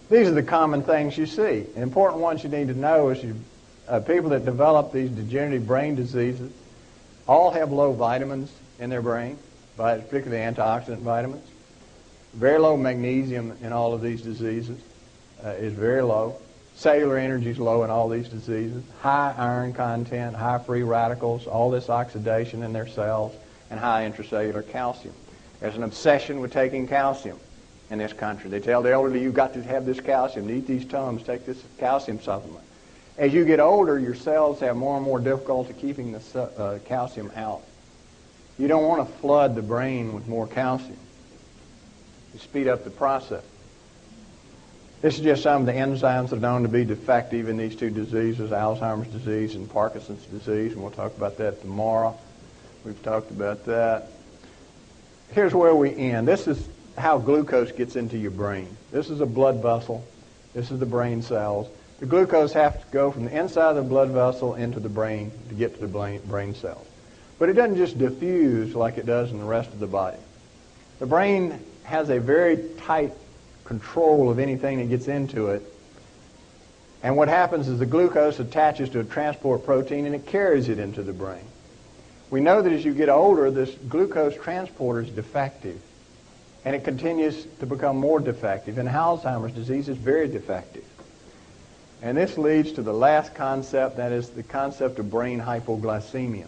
These are the common things you see. The important ones you need to know is people that develop these degenerative brain diseases all have low vitamins in their brain, particularly antioxidant vitamins. Very low magnesium in all of these diseases is very low. Cellular energy is low in all these diseases. High iron content, high free radicals, all this oxidation in their cells, and high intracellular calcium. There's an obsession with taking calcium in this country. They tell the elderly, you've got to have this calcium, eat these Tums, take this calcium supplement. As you get older, your cells have more and more difficulty keeping the calcium out. You don't want to flood the brain with more calcium. You speed up the process. This is just some of the enzymes that are known to be defective in these two diseases, Alzheimer's disease and Parkinson's disease, and we'll talk about that tomorrow. We've talked about that. Here's where we end. This is how glucose gets into your brain. This is a blood vessel. This is the brain cells. The glucose has to go from the inside of the blood vessel into the brain to get to the brain cells. But it doesn't just diffuse like it does in the rest of the body. The brain has a very tight control of anything that gets into it. And what happens is the glucose attaches to a transport protein and it carries it into the brain. We know that as you get older, this glucose transporter is defective. And it continues to become more defective. And Alzheimer's disease is very defective. And this leads to the last concept, that is the concept of brain hypoglycemia.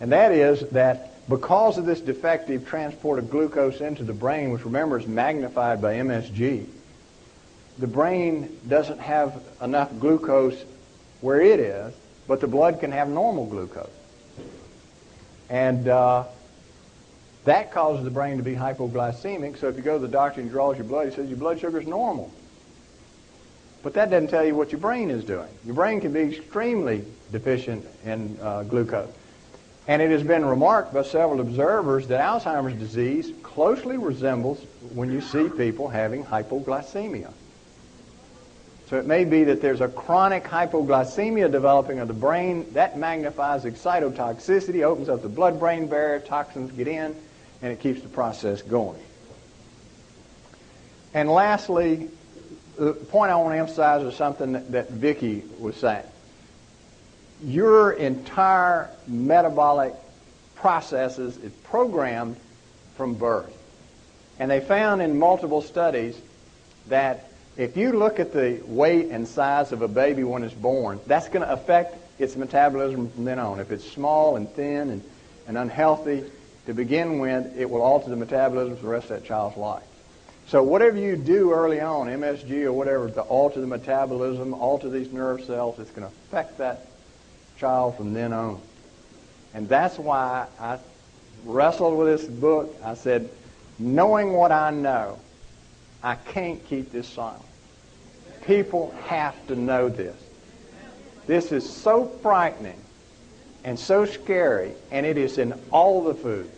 And that is that because of this defective transport of glucose into the brain, which remember is magnified by MSG, the brain doesn't have enough glucose where it is, but the blood can have normal glucose. And that causes the brain to be hypoglycemic. So if you go to the doctor and he draws your blood, he says your blood sugar is normal. But that doesn't tell you what your brain is doing. Your brain can be extremely deficient in glucose. And it has been remarked by several observers that Alzheimer's disease closely resembles when you see people having hypoglycemia. So it may be that there's a chronic hypoglycemia developing of the brain. That magnifies excitotoxicity, opens up the blood-brain barrier, toxins get in, and it keeps the process going. And lastly, the point I want to emphasize is something that Vicki was saying. Your entire metabolic processes is programmed from birth. And they found in multiple studies that if you look at the weight and size of a baby when it's born, that's going to affect its metabolism from then on. If it's small and thin and unhealthy to begin with, it will alter the metabolism for the rest of that child's life. So whatever you do early on, MSG or whatever, to alter the metabolism, alter these nerve cells, it's going to affect that child from then on. And that's why I wrestled with this book. I said, knowing what I know, I can't keep this silent. People have to know this. This is so frightening and so scary, and it is in all the food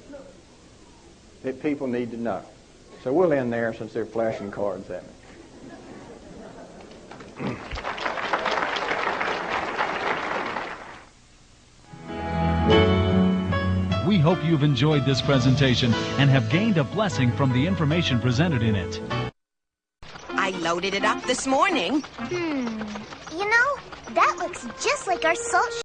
that people need to know. So we'll end there since they're flashing cards at me. We hope you've enjoyed this presentation and have gained a blessing from the information presented in it. I loaded it up this morning. You know, that looks just like our salt